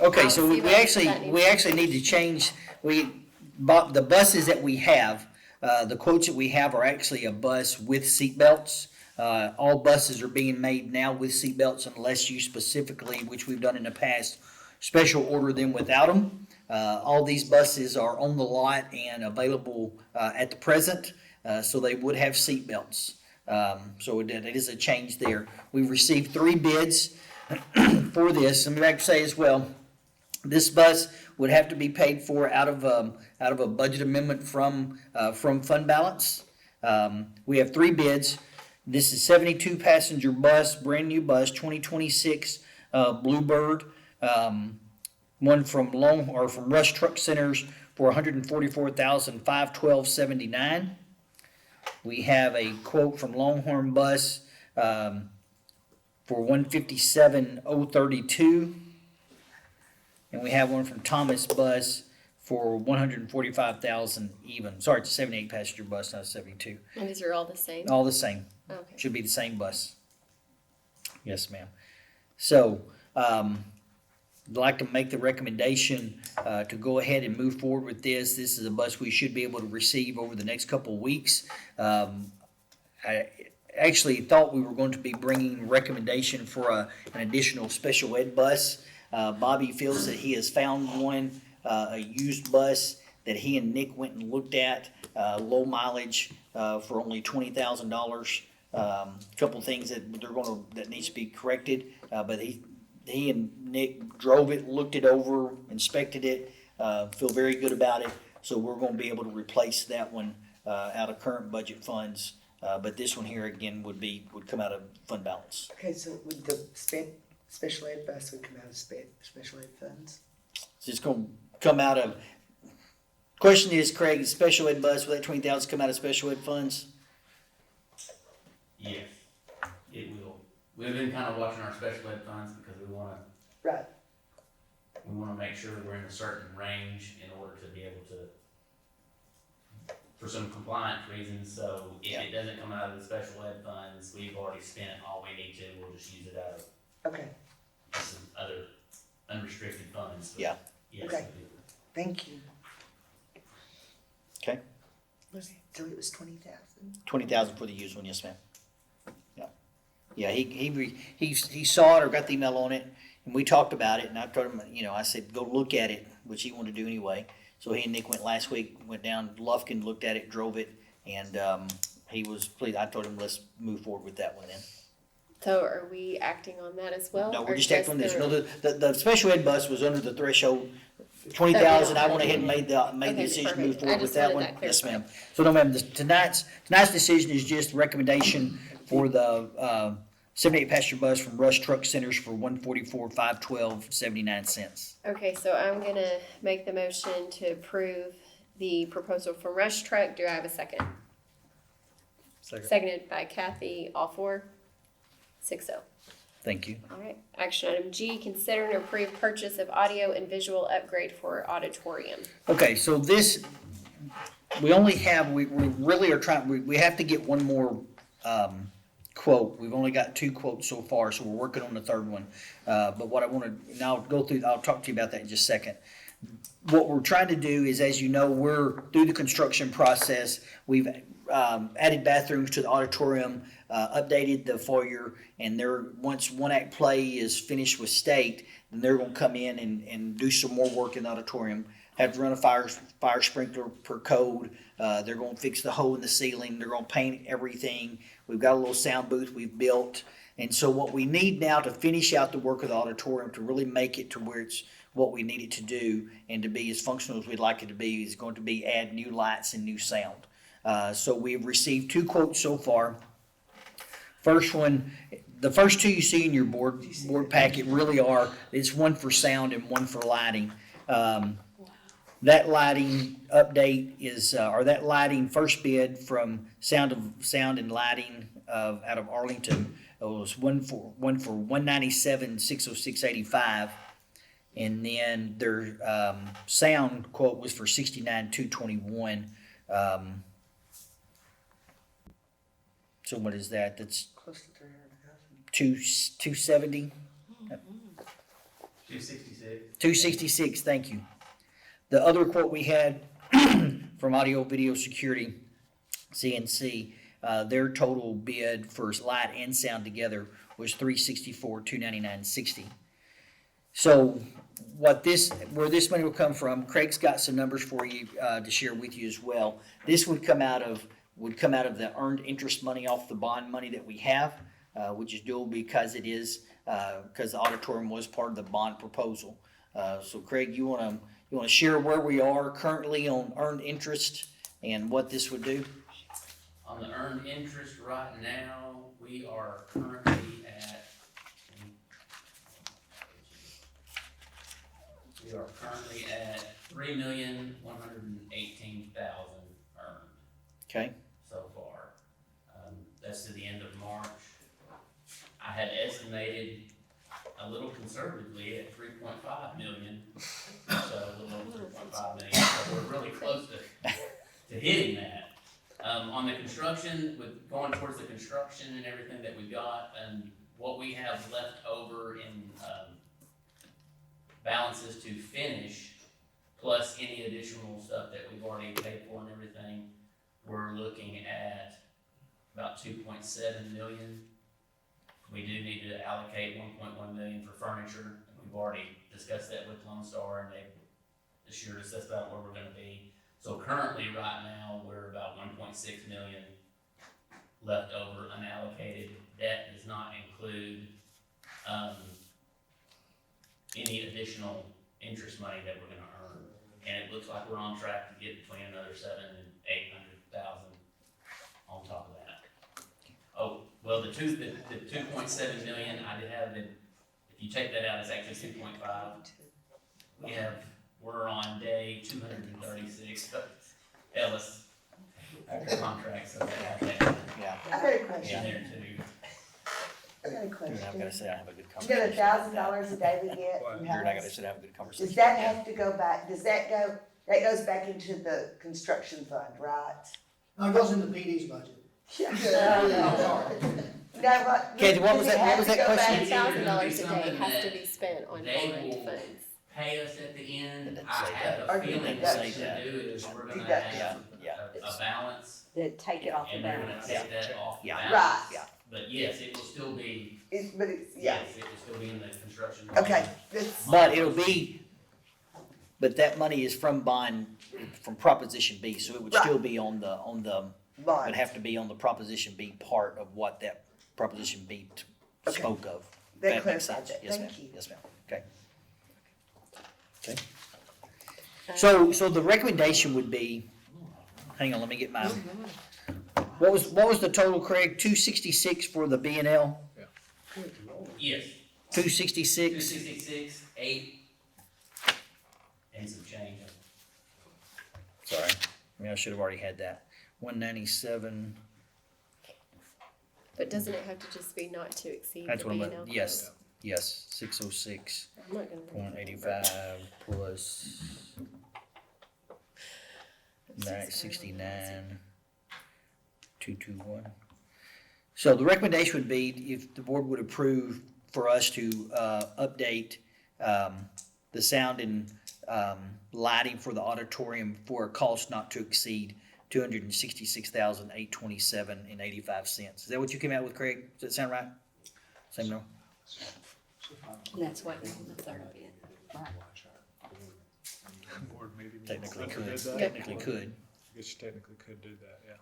Okay, so we Seatbelts. actually need to change, the buses that we have, the quotes that we have are actually a bus with seatbelts. All buses are being made now with seatbelts unless you specifically, which we've done in the past, special order them without them. All these buses are on the lot and available at the present, so they would have seatbelts. So it is a change there. We've received 3 bids for this. Let me back to say as well, this bus would have to be paid for out of a budget amendment from fund balance. We have 3 bids. This is 72 passenger bus, brand new bus, 2026 Bluebird. One from from Rush Truck Centers for $144,512.79. We have a quote from Longhorn Bus for $157,032. And we have one from Thomas Bus for $145,000 even. Sorry, it's a 78 passenger bus, not a 72. And these are all the same? All the same. Okay. Should be the same bus. Yes, ma'am. So, I'd like to make the recommendation to go ahead and move forward with this. This is a bus we should be able to receive over the next couple of weeks. I actually thought we were going to be bringing recommendation for an additional special ed bus. Bobby feels that he has found one, a used bus that he and Nick went and looked at, low mileage for only $20,000. Couple things that that needs to be corrected, but he and Nick drove it, looked it over, inspected it, feel very good about it. So we're going to be able to replace that one out of current budget funds. But this one here again would come out of fund balance. Okay, so would the special ed bus would come out of special ed funds? So it's going to come out of. Question is, Craig, the special ed bus, will that $20,000 come out of special ed funds? Yes, it will. We've been kind of watching our special ed funds because we want Right. to make sure we're in a certain range in order to be able to, for some compliance reasons. So if it doesn't come out of the special ed funds, we've already spent all we need to. We'll just use it out of Okay, some other unrestricted funds. But Yeah. Yes, Okay. we do. thank you. Okay. So it was 20,000? 20,000 for the used one, yes, ma'am. Yeah, he saw it or got the email on it, and we talked about it, and I told him, I said, go look at it, which he wanted to do anyway. So he and Nick went last week, went down to Lufkin, looked at it, drove it, and he was pleased. I told him, let's move forward with that one then. So are we acting on that as well? No, or we're just acting on this. the- No, the special ed bus was under the threshold, 20,000. I went ahead and made the Okay, decision to move perfect. I forward with just that wanted one. that Yes, clarified. ma'am. So no, ma'am, tonight's decision is just recommendation for the 78 passenger bus from Rush Truck Centers for $144,512.79. Okay, so I'm gonna make the motion to approve the proposal from Rush Truck. Do I have a second? Seconded by Kathy, all 4, 6-0. Thank you. All right, action item G, consider and approve purchase of audio and visual upgrade for auditorium. Okay, so this, we really are trying, we have to get one more, quote. We've only got 2 quotes so far, so we're working on the third one. But what I want to, and I'll talk to you about that in just a second. what we're trying to do is, as you know, we're through the construction process. We've added bathrooms to the auditorium, updated the foyer, and once One Act Play is finished with state, then they're gonna come in and do some more work in the auditorium. Have to run a fire sprinkler per code. They're gonna fix the hole in the ceiling. They're gonna paint everything. We've got a little sound booth we've built. And so what we need now to finish out the work of the auditorium, to really make it to where it's what we need it to do and to be as functional as we'd like it to be, is going to be add new lights and new sound. So we've received 2 quotes so far. First one, the first 2 you see in your board packet really are, it's one for sound and one for lighting. That lighting update is, or that lighting first bid from Sound and Lighting out of Arlington, it was one for $197,606.85, and then their sound quote was for $69,221. So what is that? That's Close to 300,000. 270. 266. 266. Thank you. The other quote we had from Audio Video Security, CNC, their total bid for light and sound together was $364,299.60. So where this money will come from, Craig's got some numbers for you to share with you as well. This would come out of the earned interest money off the bond money that we have, which is dual because the auditorium was part of the bond proposal. So Craig, you want to share where we are currently on earned interest and what this would do? On the earned interest right now, we are currently at $3,118,000 earned. Okay. So far. That's to the end of March. I had estimated a little conservatively at 3.5 million, so a little over 3.5 million, so we're really close to hitting that. On the construction, with going towards the construction and everything that we got, and what we have left over in balances to finish, plus any additional stuff that we've already paid for and everything, we're looking at about 2.7 million. We do need to allocate 1.1 million for furniture, and we've already discussed that with Lone Star, and they've assured us that's about where we're gonna be. So currently, right now, we're about 1.6 million left over unallocated. That does not include any additional interest money that we're gonna earn. And it looks like we're on track to get between another 700,000 and 800,000 on top of that. Oh, well, the 2.7 million, I did have it, if you take that out, it's actually 2.5. We're on day 236, but Ellis, after contract, so that Yeah. I got a question. in there too. I got a question. I've got to say I have a good You conversation. got $1,000 a day we get from You're not going to Hellas? sit have a good conversation. Does that have to go back, that goes back into the construction fund, right? No, it goes into PD's budget. No, what? Katie, what was does it that- have what was to that go question? back? $1,000 a day has to be spent on They bond will funds. pay us at the end. It didn't I say have that. a Or feeling didn't what say we should that. do is we're gonna Deduction. have Yeah. a balance, To take it off the and we're gonna balance. take that off the Yeah. balance. Right. Yeah. But yes, it will still be, But it's, yeah, yes, it will still be in the construction. okay, that's, But but that money is from Proposition B, so it would Right. still be on the, would bond. have to be on the Proposition B part of what that Proposition B Okay. spoke of. That makes clarified sense. that. Yes, Thank ma'am. you. Yes, ma'am. Okay. Okay. So the recommendation would be, hang on, let me get my, what was the total, Craig? 266 for the B and L? Yes, 266? 266, 8, and some change. Sorry, I should have already had that. 197, But doesn't it have to just be not to exceed that's the what B&L? I'm, yes, 606. I'm not gonna read that. 0.85 plus 969, 221. So the recommendation would be, if the board would approve for us to update the sound and lighting for the auditorium for a cost not to exceed $266,827.85. Is that what you came out with, Craig? Does that sound right? Same number? And that's what on the third bid. Right. Board meeting. Technically After could. did that? Technically could. I guess you technically could do that, yeah.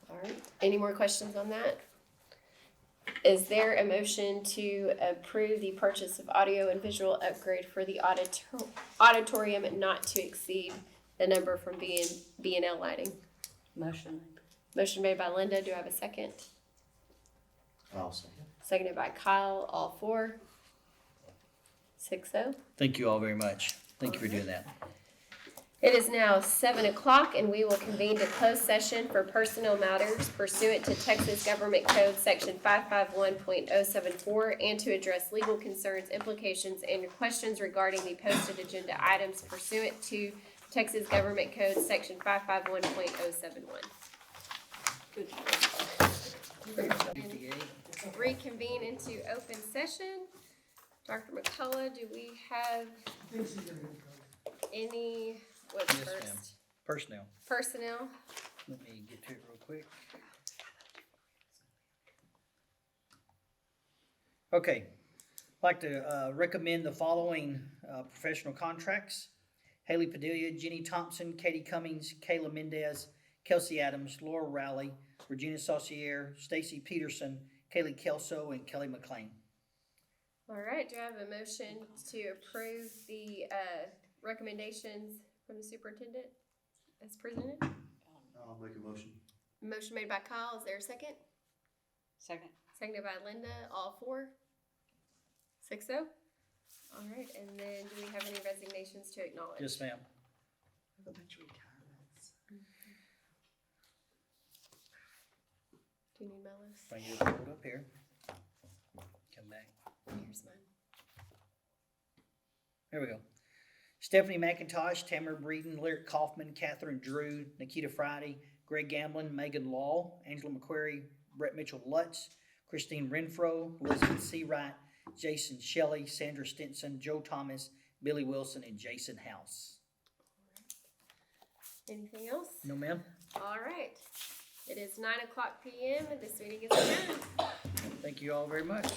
All right. Any more questions on that? Is there a motion to approve the purchase of audio and visual upgrade for the auditorium not to exceed the number from B&L Lighting? Motion. Motion made by Linda. Do I have a second? I'll second. Seconded by Kyle. All four. 6-0. Thank you all very much. Thank you for doing that. It is now 7 o'clock and we will convene to closed session for personnel matters pursuant to Texas Government Code Section 551.074 and to address legal concerns, implications, and questions regarding the posted agenda items pursuant to Texas Government Code Section 551.071. Reconvene into open session. Dr. McCullough, do we have any, what's Yes, first? ma'am. Personnel. Personnel. Let me get to it real quick. Okay, I'd like to recommend the following professional contracts. Haley Padilla, Jenny Thompson, Katie Cummings, Kayla Mendez, Kelsey Adams, Laura Rowley, Regina Saucier, Stacy Peterson, Kaylee Kelso, and Kelly McLean. All right, do I have a motion to approve the recommendations from the superintendent as presented? I'll make a motion. Motion made by Kyle, is there a second? Second. Seconded by Linda, all four? 6-0? All right, and then do we have any resignations to acknowledge? Yes, ma'am. A bunch of retirements. Do you need my list? Bring it up here. Come back. Here's mine. There we go. Stephanie McIntosh, Tamara Breeden, Lyric Kaufman, Catherine Drew, Nikita Friday, Greg Gamblin, Megan Law, Angela McQuarrie, Brett Mitchell Lutz, Christine Renfro, Elizabeth Seawright, Jason Shelley, Sandra Stinson, Joe Thomas, Billy Wilson, and Jason House. Anything else? No, ma'am. All right. It is 9 o'clock p.m. and this meeting is adjourned. Thank you all very much.